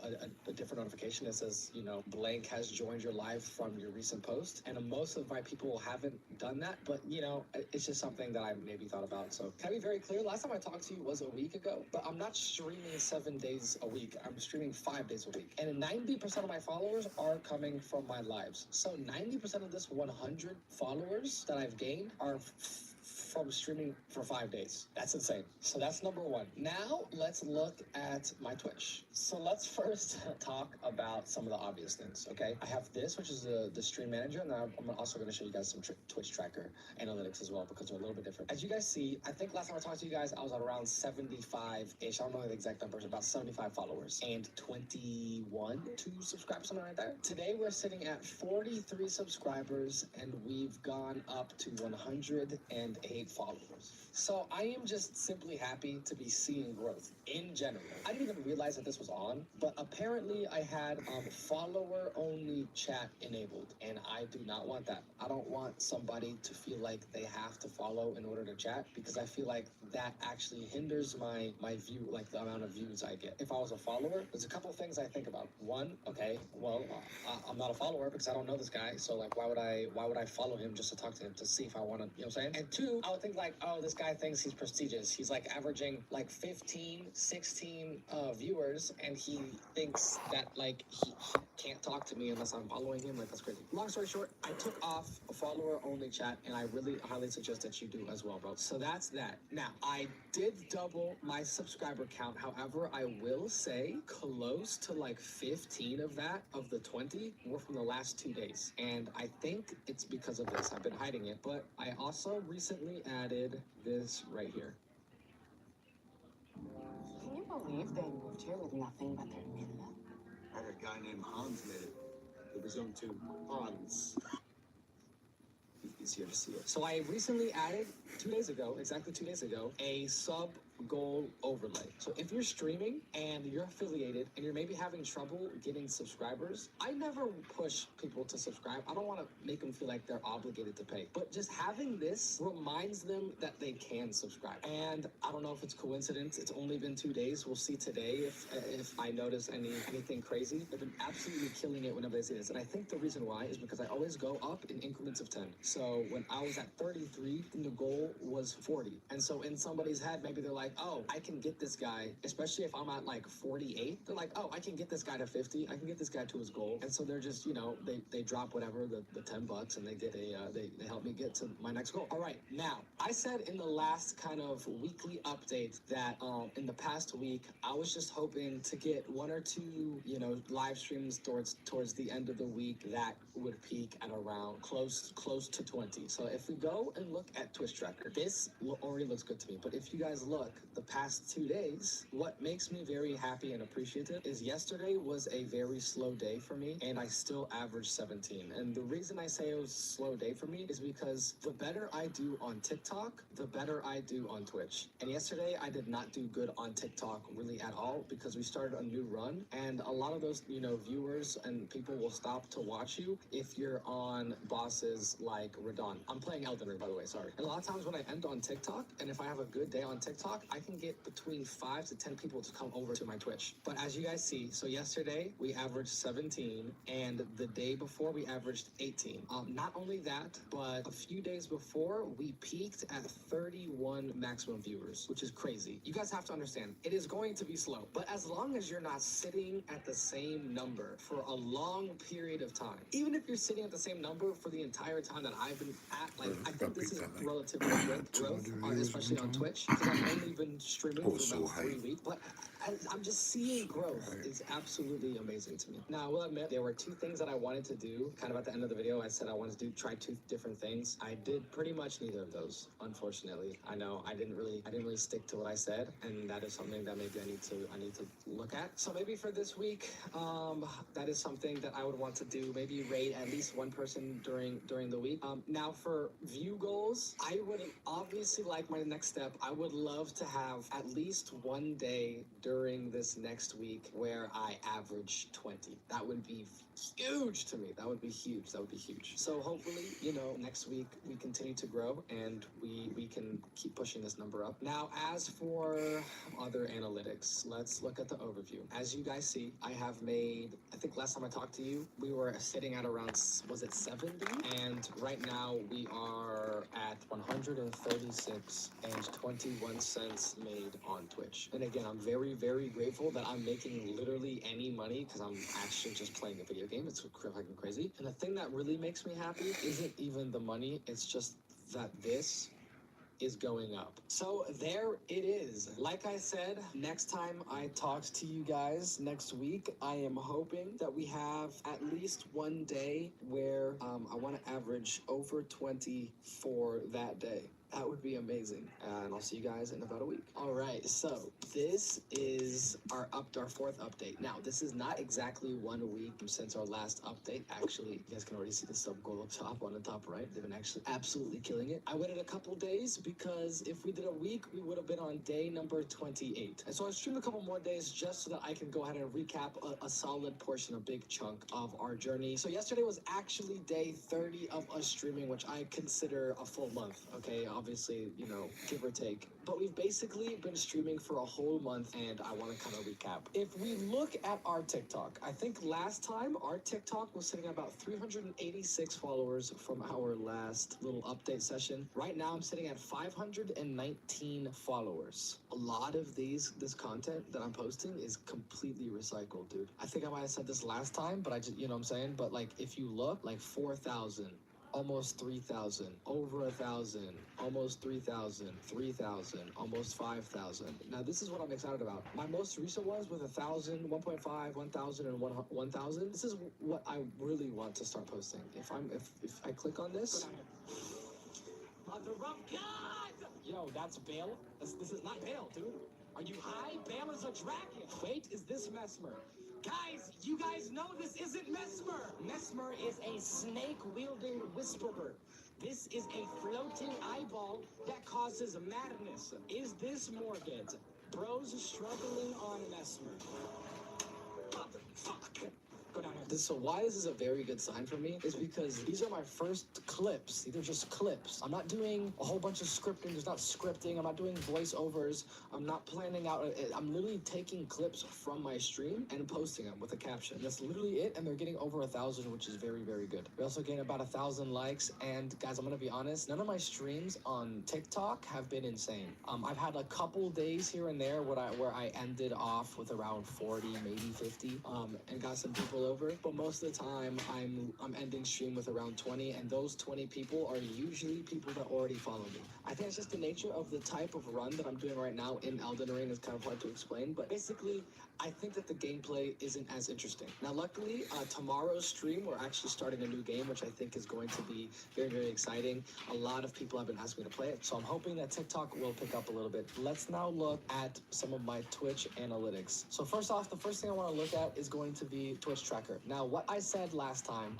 S3: a different notification that says, blank has joined your live from your recent post. And most of my people haven't done that, but it's just something that I maybe thought about. So can I be very clear? Last time I talked to you was a week ago, but I'm not streaming 7 days a week. I'm streaming 5 days a week. And 90% of my followers are coming from my lives. So 90% of this 100 followers that I've gained are from streaming for 5 days. That's insane. So that's number one. Now let's look at my Twitch. So let's first talk about some of the obvious things, okay? I have this, which is the stream manager, and I'm also going to show you guys some Twitch tracker analytics as well, because they're a little bit different. As you guys see, I think last time I talked to you guys, I was at around 75-ish. I don't know the exact numbers, about 75 followers and 21 to subscribe, something like that. Today we're sitting at 43 subscribers, and we've gone up to 108 8 followers. So I am just simply happy to be seeing growth in general. I didn't even realize that this was on, but apparently I had follower-only chat enabled, and I do not want that. I don't want somebody to feel like they have to follow in order to chat, because I feel like that actually hinders my view, like the amount of views I get. If I was a follower, there's a couple things I think about. One, okay, well, I'm not a follower because I don't know this guy, so like why would I follow him just to talk to him to see if I want to, you know what I'm saying? And two, I would think like, oh, this guy thinks he's prestigious. He's like averaging like 15, 16 viewers, and he thinks that like he can't talk to me unless I'm following him. Like, that's crazy. Long story short, I took off a follower-only chat, and I really highly suggest that you do as well, bro. So that's that. Now, I did double my subscriber count. However, I will say close to like 15 of that, of the 20, were from the last 2 days. And I think it's because of this. I've been hiding it. But I also recently added this right here.
S7: Can you believe they moved here with nothing but their villa?
S8: I had a guy named Hans made it. It was on to Hans.
S3: Easier to see it. So I recently added 2 days ago, exactly 2 days ago, a sub goal overlay. So if you're streaming and you're affiliated and you're maybe having trouble getting subscribers, I never push people to subscribe. I don't want to make them feel like they're obligated to pay. But just having this reminds them that they can subscribe. And I don't know if it's coincidence. It's only been 2 days. We'll see today if I notice anything crazy. I've been absolutely killing it whenever I see this. And I think the reason why is because I always go up in increments of 10. So when I was at 33, then the goal was 40. And so in somebody's head, maybe they're like, oh, I can get this guy, especially if I'm at like 48, they're like, oh, I can get this guy to 50, I can get this guy to his goal. And so they're just, you know, they drop whatever, the 10 bucks, and they get they help me get to my next goal. All right, now, I said in the last kind of weekly update that in the past week, I was just hoping to get 1 or 2, you know, live streams towards the end of the week that would peak at around close to 20. So if we go and look at Twitch tracker, this already looks good to me. But if you guys look, the past 2 days, what makes me very happy and appreciative is yesterday was a very slow day for me, and I still averaged 17. And the reason I say it was a slow day for me is because the better I do on TikTok, the better I do on Twitch. And yesterday, I did not do good on TikTok really at all because we started a new run, and a lot of those, you know, viewers and people will stop to watch you if you're on bosses like Radon. I'm playing Elden Ring, by the way, sorry. And a lot of times when I end on TikTok, and if I have a good day on TikTok, I can get between 5 to 10 people to come over to my Twitch. But as you guys see, so yesterday we averaged 17, and the day before we averaged 18. Not only that, but a few days before we peaked at 31 maximum viewers, which is crazy. You guys have to understand, it is going to be slow, but as long as you're not sitting at the same number for a long period of time, even if you're sitting at the same number for the entire time that I've been at, like, I think this is relatively quick growth, especially on Twitch, because I've only been streaming for about 3 weeks, but I'm just seeing growth is absolutely amazing to me. Now, I will admit, there were 2 things that I wanted to do. Kind of at the end of the video, I said I wanted to try 2 different things. I did pretty much neither of those, unfortunately. I know I didn't really stick to what I said, and that is something that maybe I need to look at. So maybe for this week, that is something that I would want to do. Maybe raid at least 1 person during the week. Now for view goals, I would obviously like my next step. I would love to have at least 1 day during this next week where I average 20. That would be huge to me. That would be huge. That would be huge. So hopefully, you know, next week we continue to grow and we can keep pushing this number up. Now, as for other analytics, let's look at the overview. As you guys see, I have made, I think last time I talked to you, we were sitting at around, was it 70? And right now we are at 136 and 21 cents made on Twitch. And again, I'm very, very grateful that I'm making literally any money because I'm actually just playing a video game. It's fucking crazy. And the thing that really makes me happy isn't even the money. It's just that this is going up. So there it is. Like I said, next time I talk to you guys next week, I am hoping that we have at least 1 day where I want to average over 20 for that day. That would be amazing. And I'll see you guys in about a week. All right, so this is our fourth update. Now, this is not exactly 1 week since our last update. Actually, you guys can already see the sub goal up top on the top right. They've been actually absolutely killing it. I waited a couple days because if we did a week, we would have been on day number 28. And so I streamed a couple more days just so that I can go ahead and recap a solid portion, a big chunk of our journey. So yesterday was actually day 30 of us streaming, which I consider a full month, okay? Obviously, you know, give or take. But we've basically been streaming for a whole month, and I want to kind of recap. If we look at our TikTok, I think last time our TikTok was sitting at about 386 followers from our last little update session. Right now, I'm sitting at 519 followers. A lot of this content that I'm posting is completely recycled, dude. I think I might have said this last time, but I just, you know what I'm saying? But like, if you look, like 4,000, almost 3,000, over 1,000, almost 3,000, 3,000, almost 5,000. Now, this is what I'm excited about. My most recent ones with 1,000, 1.5, 1,000, and 1,000. This is what I really want to start posting. If I click on this, Mother of God! Yo, that's Bale. This is not Bale, dude. Are you high? Bale is a dragon. Wait, is this Mesmer? Guys, you guys know this isn't Mesmer. Mesmer is a snake-wielding whisperer. This is a floating eyeball that causes madness. Is this Morgan? Bros struggling on Mesmer. Motherfucker. Go down here. So why this is a very good sign for me is because these are my first clips. These are just clips. I'm not doing a whole bunch of scripting. There's not scripting. I'm not doing voiceovers. I'm not planning out. I'm literally taking clips from my stream and posting them with a caption. That's literally it, and they're getting over 1,000, which is very, very good. We're also getting about 1,000 likes, and guys, I'm gonna be honest, none of my streams on TikTok have been insane. I've had a couple days here and there where I ended off with around 40, maybe 50, and got some people over, but most of the time I'm ending stream with around 20, and those 20 people are usually people that already follow me. I think it's just the nature of the type of run that I'm doing right now in Elden Ring. Is kind of hard to explain, but basically I think that the gameplay isn't as interesting. Now, luckily, tomorrow's stream, we're actually starting a new game, which I think is going to be very, very exciting. A lot of people have been asking me to play it, so I'm hoping that TikTok will pick up a little bit. Let's now look at some of my Twitch analytics. So first off, the first thing I want to look at is going to be Twitch tracker. Now, what I said last time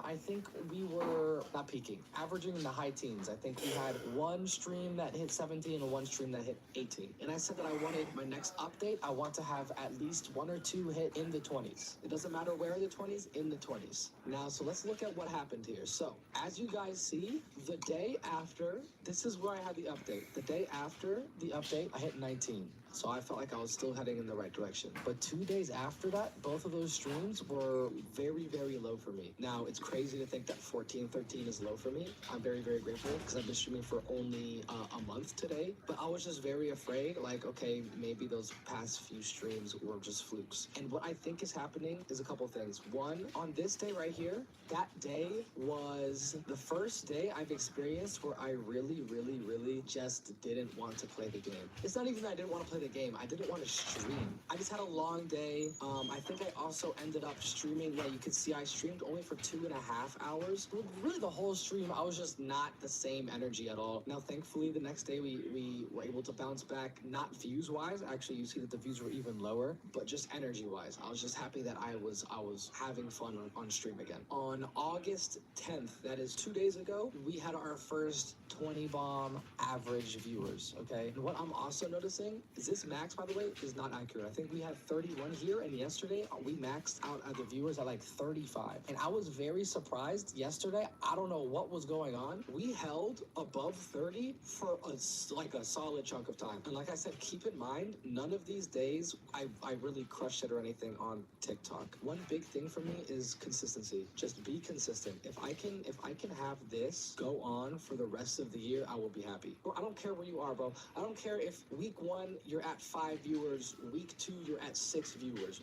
S3: I think we were not peaking, averaging in the high teens. I think we had one stream that hit 17 and one stream that hit 18. And I said that I wanted my next update, I want to have at least 1 or 2 hit in the 20s. It doesn't matter where in the 20s, in the 20s. Now, so let's look at what happened here. So, as you guys see, the day after, this is where I had the update. The day after the update, I hit 19. So I felt like I was still heading in the right direction. But 2 days after that, both of those streams were very, very low for me. Now, it's crazy to think that 14, 13 is low for me. I'm very, very grateful because I've been streaming for only a month today. But I was just very afraid, like, okay, maybe those past few streams were just flukes. And what I think is happening is a couple things. One, on this day right here, that day was the first day I've experienced where I really, really, really just didn't want to play the game. It's not even that I didn't want to play the game. I didn't want to stream. I just had a long day. I think I also ended up streaming. Yeah, you could see I streamed only for 2.5 hours. Really, the whole stream, I was just not the same energy at all. Now, thankfully, the next day we were able to bounce back, not views-wise. Actually, you see that the views were even lower, but just energy-wise. I was just happy that I was having fun on stream again. On August 10th, that is 2 days ago, we had our first 20 bomb average viewers, okay? And what I'm also noticing is this max, by the way, is not accurate. I think we had 31 here, and yesterday we maxed out at the viewers at like 35. And I was very surprised yesterday. I don't know what was going on. We held above 30 for a solid chunk of time. And like I said, keep in mind, none of these days I really crushed it or anything on TikTok. One big thing for me is consistency. Just be consistent. If I can have this go on for the rest of the year, I will be happy. I don't care where you are, bro. I don't care if week 1 you're at 5 viewers, week 2 you're at 6 viewers,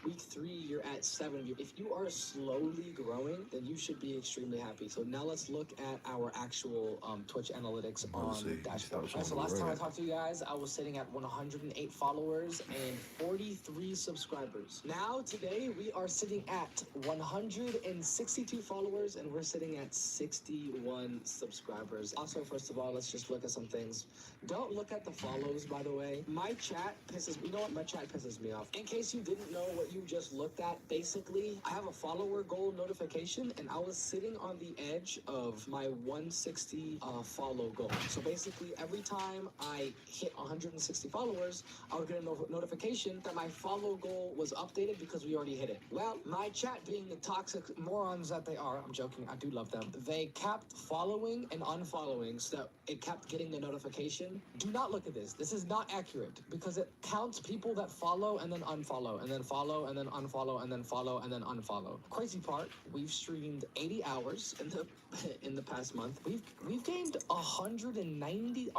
S3: week 3 you're at 7 viewers. If you are slowly growing, then you should be extremely happy. So now let's look at our actual Twitch analytics on dashboard. Right, so last time I talked to you guys, I was sitting at 108 followers and 43 subscribers. Now today we are sitting at 162 followers and we're sitting at 61 1 subscribers. Also, first of all, let's just look at some things. Don't look at the follows, by the way. My chat pisses me. You know what? My chat pisses me off. In case you didn't know what you just looked at, basically, I have a follower goal notification, and I was sitting on the edge of my 160 follow goal. So basically, every time I hit 160 followers, I would get a notification that my follow goal was updated because we already hit it. Well, my chat, being the toxic morons that they are, I'm joking, I do love them, they kept following and unfollowing so that it kept getting the notification. Do not look at this. This is not accurate because it counts people that follow and then unfollow and then follow and then unfollow and then follow and then unfollow. Crazy part, we've streamed 80 hours in the past month. We've gained 190.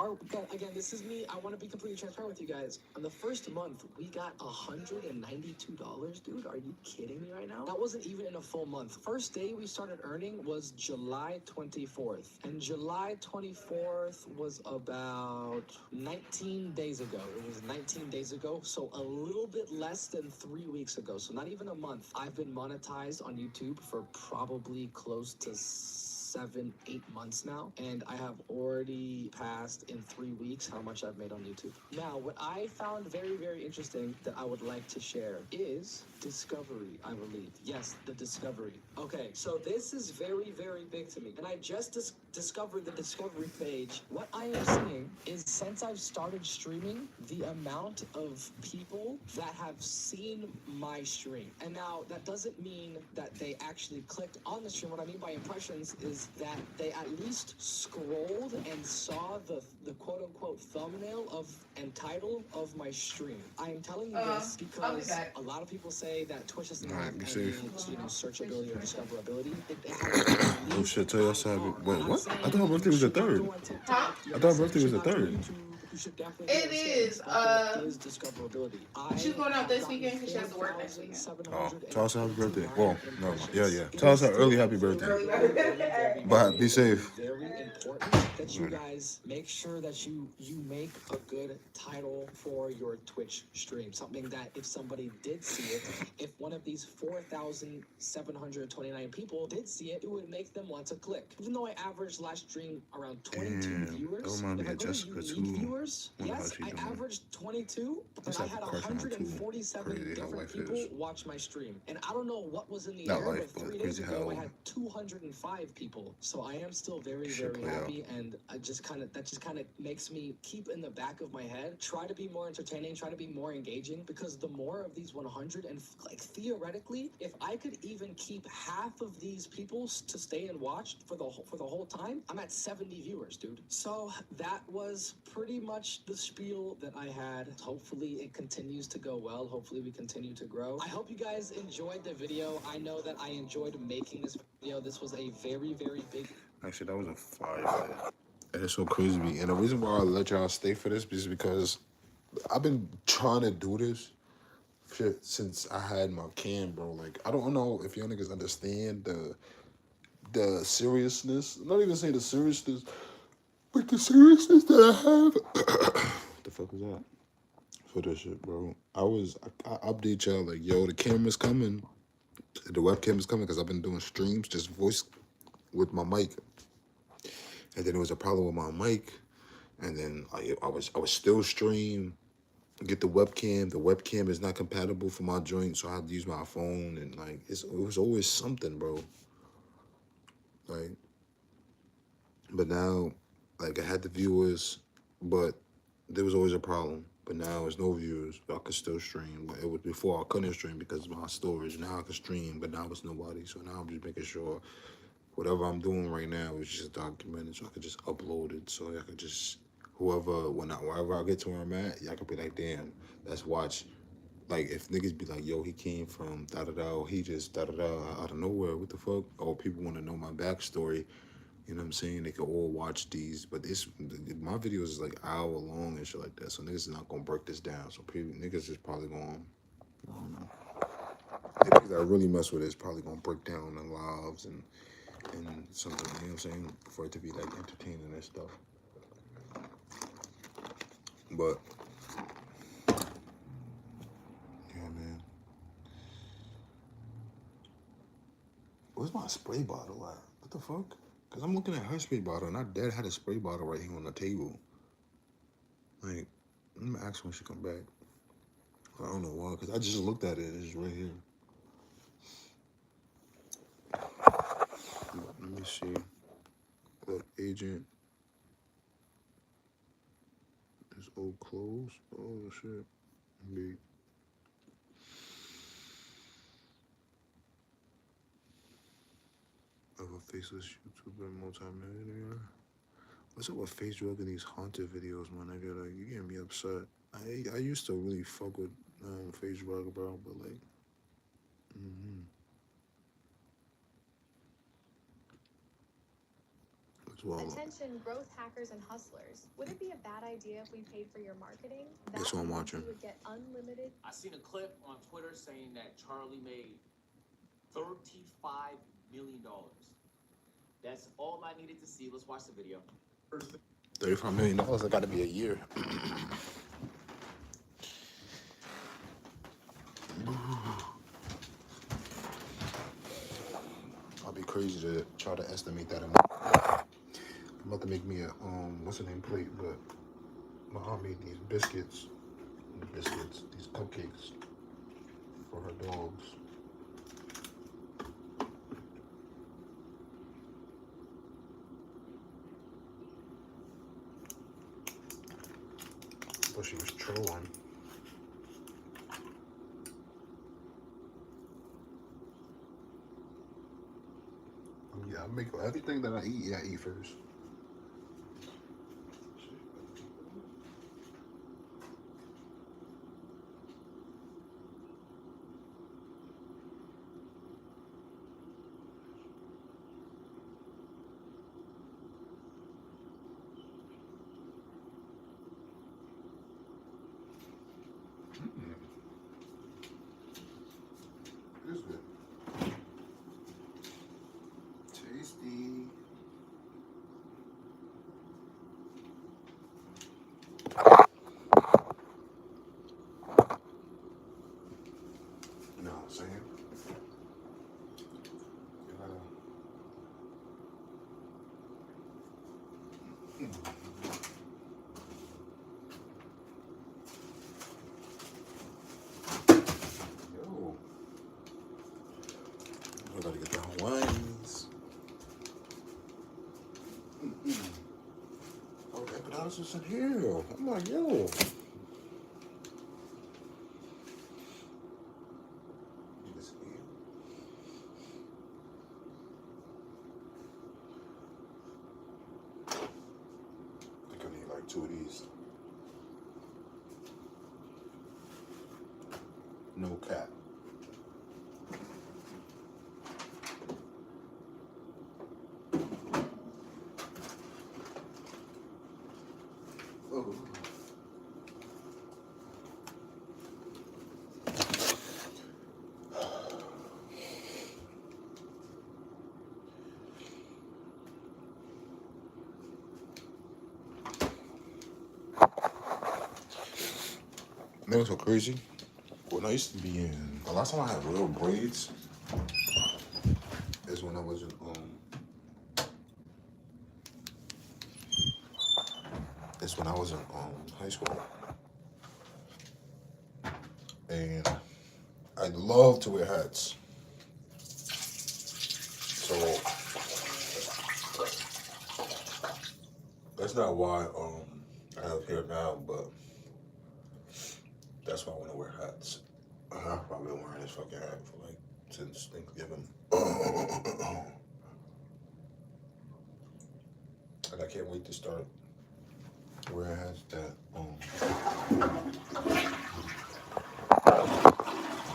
S3: Again, this is me. I want to be completely transparent with you guys. On the first month, we got $192, dude. Are you kidding me right now? That wasn't even in a full month. First day we started earning was July 24th, and July 24th was about 19 days ago. It was 19 days ago, so a little bit less than 3 weeks ago. So not even a month. I've been monetized on YouTube for probably close to 7-8 months now, and I have already passed in 3 weeks how much I've made on YouTube. Now, what I found very, very interesting that I would like to share is discovery, I believe. Yes, the discovery. Okay, so this is very, very big to me, and I just discovered the discovery page. What I am seeing is, since I've started streaming, the amount of people that have seen my stream. And now, that doesn't mean that they actually clicked on the stream. What I mean by impressions is that they at least scrolled and saw the quote-unquote thumbnail of and title of my stream. I am telling you this because a lot of people say that Twitch doesn't have any, searchability or discoverability. It has
S1: Oh shit, tell us how. Wait, what? I thought her birthday was the 3rd.
S2: Huh?
S1: I thought her birthday was the 3rd.
S2: It is.
S3: Discoverability.
S2: She's going out this weekend because she has to work next weekend.
S1: Oh, tell us happy birthday. Well, no, yeah. Tell us an early happy birthday. But be safe.
S3: Very important that you guys make sure that you make a good title for your Twitch stream. Something that if somebody did see it, if one of these 4,729 people did see it, it would make them want to click. Even though I averaged last stream around 22 viewers,
S1: that remind me
S3: if I
S1: of
S3: go
S1: Jessica
S3: to
S1: too.
S3: unique viewers, yes, I
S1: doing.
S3: averaged 22, but I had 147 different people watch my stream. And I don't know what was in the air, but 3 days ago I had 205 people. So I am still very, very happy, and that just kind of makes me keep in the back of my head, try to be more entertaining, try to be more engaging, because the more of these 100, and like theoretically, if I could even keep half of these people to stay and watch for the whole time, I'm at 70 viewers, dude. So that was pretty much the spiel that I had. Hopefully it continues to go well. Hopefully we continue to grow. I hope you guys enjoyed the video. I know that I enjoyed making this video. This was a very, very big...
S1: Actually, that was a fire. And it's so crazy to me. And the reason why I let y'all stay for this is because I've been trying to do this shit since I had my cam, bro. Like, I don't know if y'all niggas understand the seriousness. I'm not even saying the seriousness, but the seriousness that I have. What the fuck was that? For this shit, bro. I update y'all like, yo, the camera's coming. The webcam is coming because I've been doing streams, just voice with my mic. And then there was a problem with my mic. And then I was still stream, get the webcam. The webcam is not compatible for my joint, so I had to use my phone. And like, it was always something, bro. Like, but now, like, I had the viewers, but there was always a problem. But now there's no viewers, but I could still stream. But it was before I couldn't stream because of my storage. Now I can stream, but now it's nobody. So now I'm just making sure whatever I'm doing right now is just documented, so I could just upload it. So I could just, wherever I get to where I'm at, y'all could be like, damn, let's watch. Like, if niggas be like, yo, he came from da-da-da, or he just da-da-da out of nowhere, what the fuck? Or people want to know my backstory. You know what I'm saying? They can all watch these, but my videos is like hour long and shit like that. So niggas is not gonna break this down. So niggas is probably gonna, I don't know. Niggas that really mess with it is probably gonna break down the lives and something. You know what I'm saying? For it to be like entertaining and stuff. But yeah, man. Where's my spray bottle at? What the fuck? Cause I'm looking at her spray bottle, and our dad had a spray bottle right here on the table. Like, I'm gonna ask when she come back. I don't know why, cause I just looked at it. It's right here. Let me see. What agent? This old clothes. Oh shit. Indeed. Of a faceless YouTuber multi-millionaire. What's up with face drug in these haunted videos, my nigga? Like, you getting me upset. I used to really fuck with face drug, bro, but like,
S9: Attention, growth hackers and hustlers. Would it be a bad idea if we paid for your marketing?
S1: That's what I'm watching.
S9: You would get unlimited.
S10: I seen a clip on Twitter saying that Charlie made $35 million. That's all I needed to see. Let's watch the video.
S1: $35 million. I got to be a year. I'll be crazy to try to estimate that amount. I'm about to make me a what's the name plate, but my aunt made these biscuits, these cupcakes for her dogs. But she was trolling. Yeah, I make everything that I eat first. It is good. Tasty. You know what I'm saying? Yo. I gotta get the Hawaiians. Okay, but I was just in here. I'm like, yo. I think I need like 2 of these. No cap. Oh. Man, it's so crazy. When I used to be in, the last time I had real braids is when I was in high school, and I love to wear hats. So that's not why I have hair now, but that's why I want to wear hats. I've probably been wearing this fucking hat for like since Thanksgiving. And I can't wait to start wearing hats that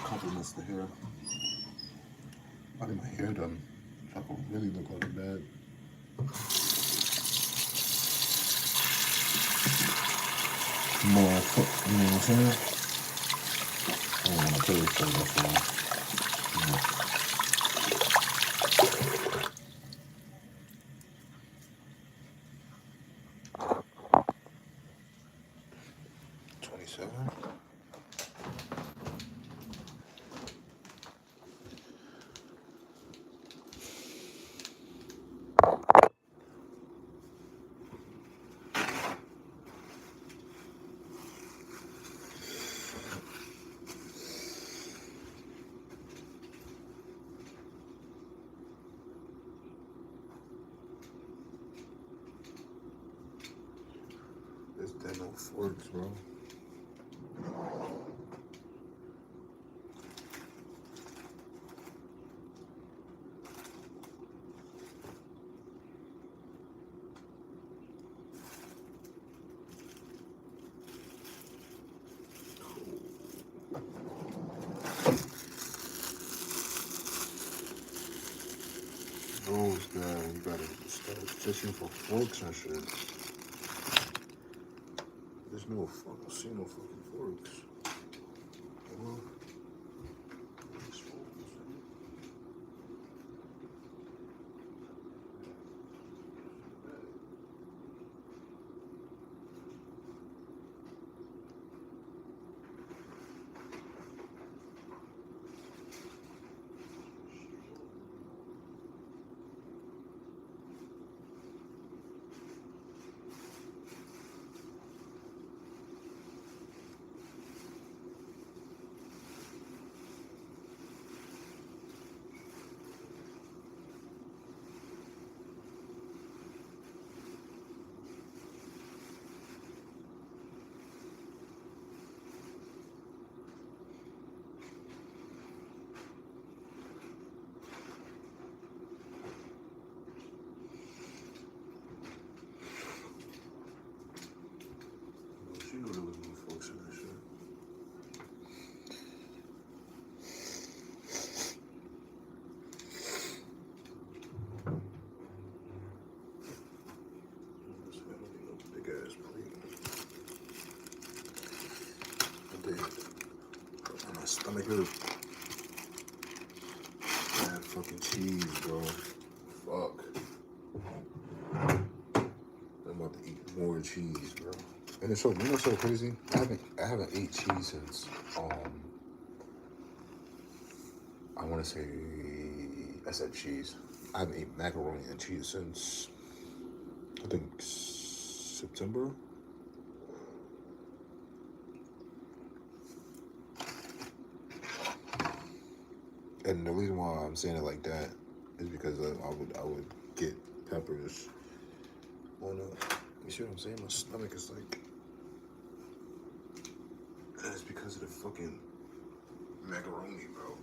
S1: complements the hair. I get my hair done so I can really look like a dad. More, you know what I'm saying? I don't want to put it so that's why. $27. There's no forks, bro. Those guys, you gotta start fishing for forks and shit. There's no fuck, I see no fucking forks. Well, she knew there was no forks in that shit. Big ass plate. My stomach hurt. Man, fucking cheese, bro. Fuck. I'm about to eat more cheese, bro. And it's so, you know what's so crazy? I haven't ate cheese since I wanna say, I said cheese. I haven't eaten macaroni and cheese since I think September. And the reason why I'm saying it like that is because I would get peppers on you see what I'm saying? My stomach is like, and it's because of the fucking macaroni, bro.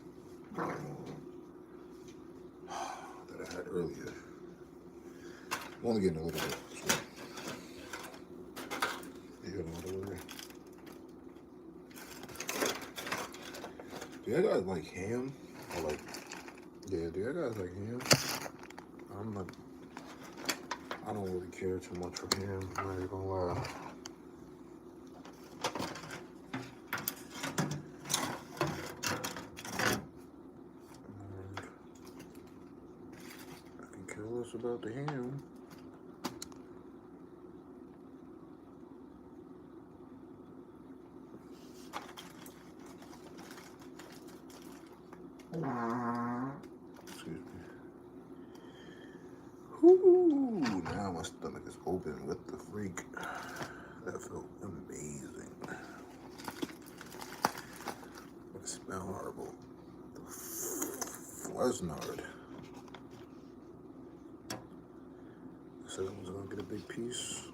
S1: That I had earlier. I'm only getting a little bit. So. You got another way. Do y'all guys like ham? Or like, yeah, do y'all guys like ham? I don't really care too much for ham, I'm not even gonna lie. I can care less about the ham. Excuse me. Whoo, now my stomach is open with the freak. That felt amazing. It smelled horrible. Fleznard. I said I was gonna get a big piece.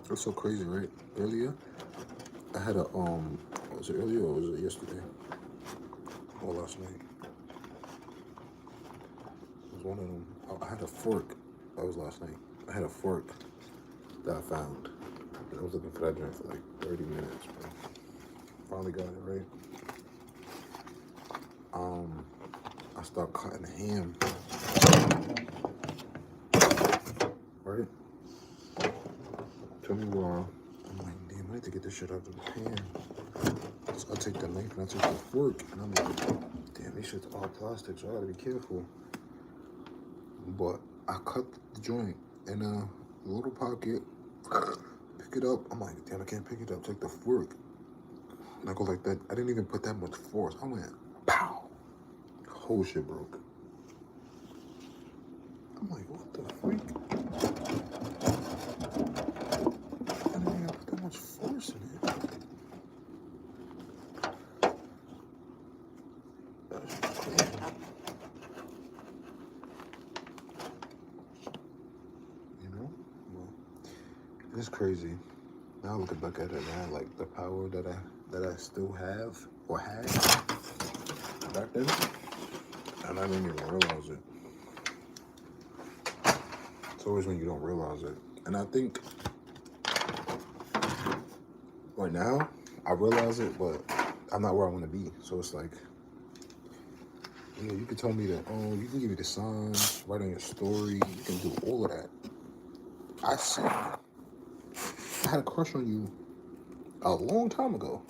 S1: That's so crazy, right? Earlier, I had a was it earlier or was it yesterday? Or last night? It was one of them. I had a fork. That was last night. I had a fork that I found. And I was looking for that joint for like 30 minutes, bro. Finally got it, right? I start cutting ham. Right? Took me a while. I'm like, damn, I need to get this shit out of the pan. So I take the knife and I take the fork, and I'm like, damn, this shit's all plastic, so I gotta be careful. But I cut the joint in a little pocket, pick it up. I'm like, damn, I can't pick it up. Take the fork. And I go like that. I didn't even put that much force. I went, pow. The whole shit broke. I'm like, what the freak? I didn't even put that much force in it. That's crazy. You know? Well, It's crazy. Now looking back at it, man, like the power that I still have or had back then, and I didn't even realize it. It's always when you don't realize it. And I think right now I realize it, but I'm not where I want to be. So it's like, you know, you can tell me that, oh, you can give me the signs, write on your story, you can do all of that. I had a crush on you a long time ago.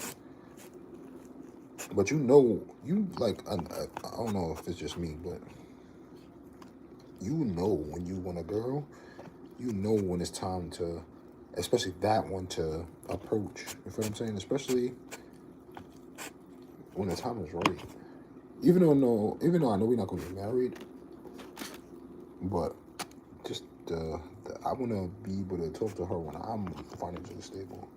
S1: But you know, you like, I don't know if it's just me, but you know when you want a girl, you know when it's time to, especially that one, to approach. You feel what I'm saying? Especially when the time is right. Even though I know we're not gonna be married, but just I wanna be able to talk to her when I'm financially stable.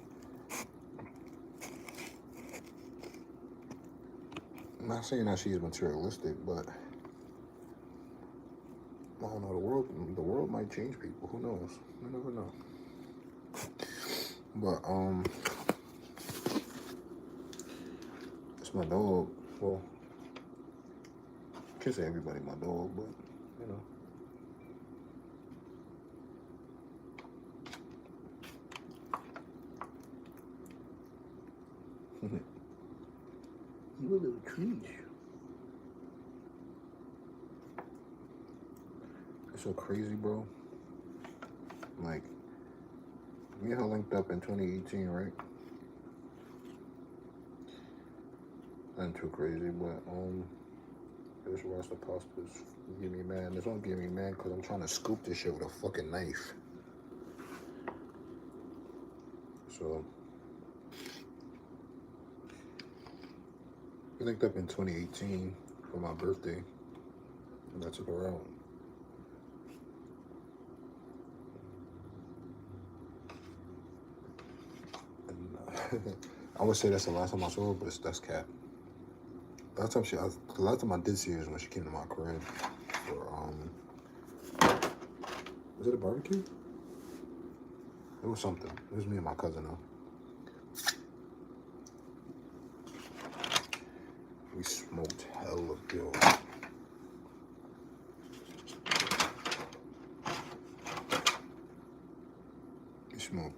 S1: I'm not saying that she is materialistic, but I don't know, the world might change people. Who knows? You never know. But it's my dog. Well, can't say everybody my dog, but you know. You a little treat. It's so crazy, bro. Like, me and her linked up in 2018, right? Nothing too crazy, but just watch the posters. Get me mad. This don't get me mad because I'm trying to scoop this shit with a fucking knife. So we linked up in 2018 for my birthday, and I took her out. And I would say that's the last time I saw her, but that's cap. The last time I did see her is when she came to my crib for was it a barbecue? It was something. It was me and my cousin though. We smoked hella good. We smoked.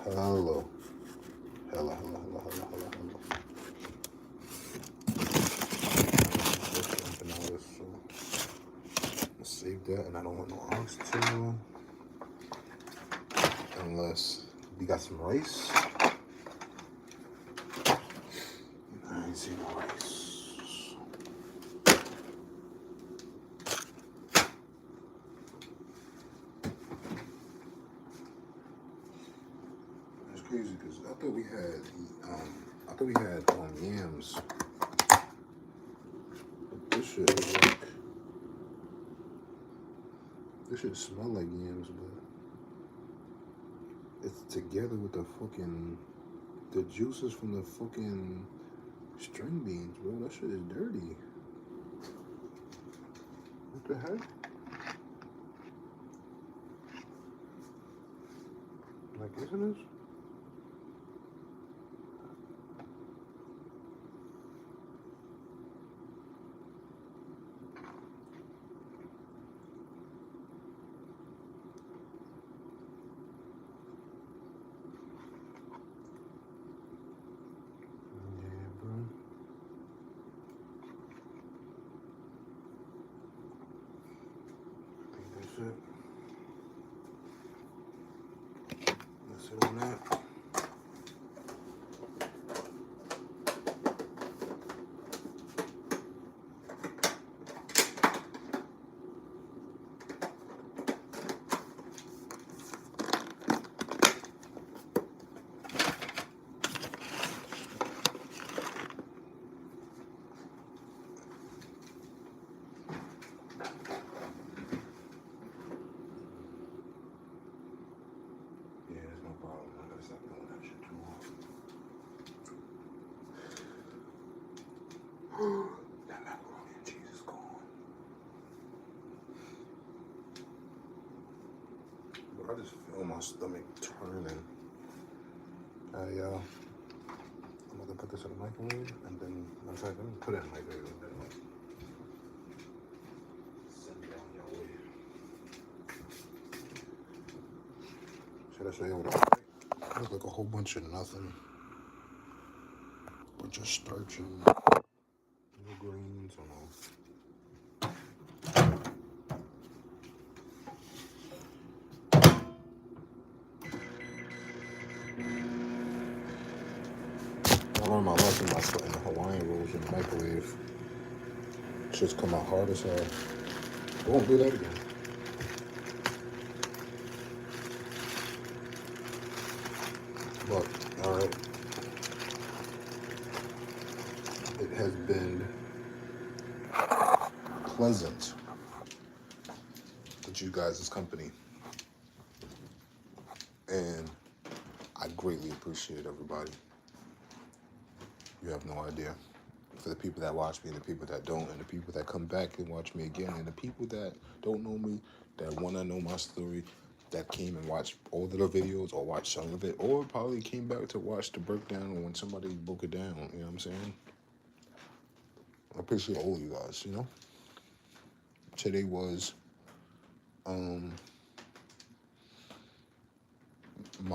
S1: Hella. So save that, and I don't want no oxtail unless we got some rice. I ain't seen no rice. It's crazy because I thought we had yams. But this shit is like, this shit smell like yams, but it's together with the juices from the fucking string beans, bro. That shit is dirty. What the heck? Like, isn't this? That's it on that. That macaroni and cheese is I just feel my stomach turning. I'm gonna put this in the microwave and then, in fact, let me put it in the microwave and then send it down your way. Should I show you what it looks like? It looks like a whole bunch of nothing. Bunch of starch and no greens and all. I learned my lesson by putting the Hawaiian rolls in the microwave. Shit's come out hard as hell. I won't do that again. But, alright. It has been pleasant with you guys' company. And I greatly appreciate everybody. You have no idea. For the people that watch me and the people that don't, and the people that come back and watch me again, and the people that don't know me, that want to know my story, that came and watched all of the videos or watched some of it, or probably came back to watch the breakdown when somebody broke it down, you know what I'm saying? I appreciate all of you guys, you know? Today was my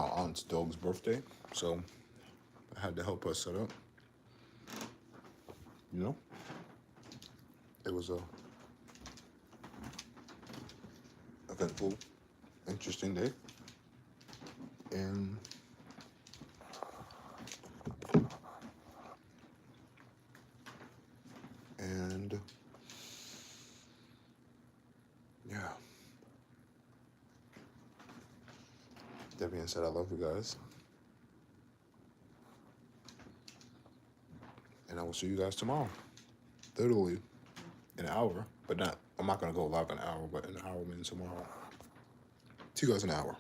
S1: aunt's dog's birthday, so I had to help her set up. You know, it was a eventful, interesting day, and yeah. That being said, I love you guys, and I will see you guys tomorrow. Literally an hour, but not. I'm not gonna go live an hour, but an hour means tomorrow. See you guys in an hour.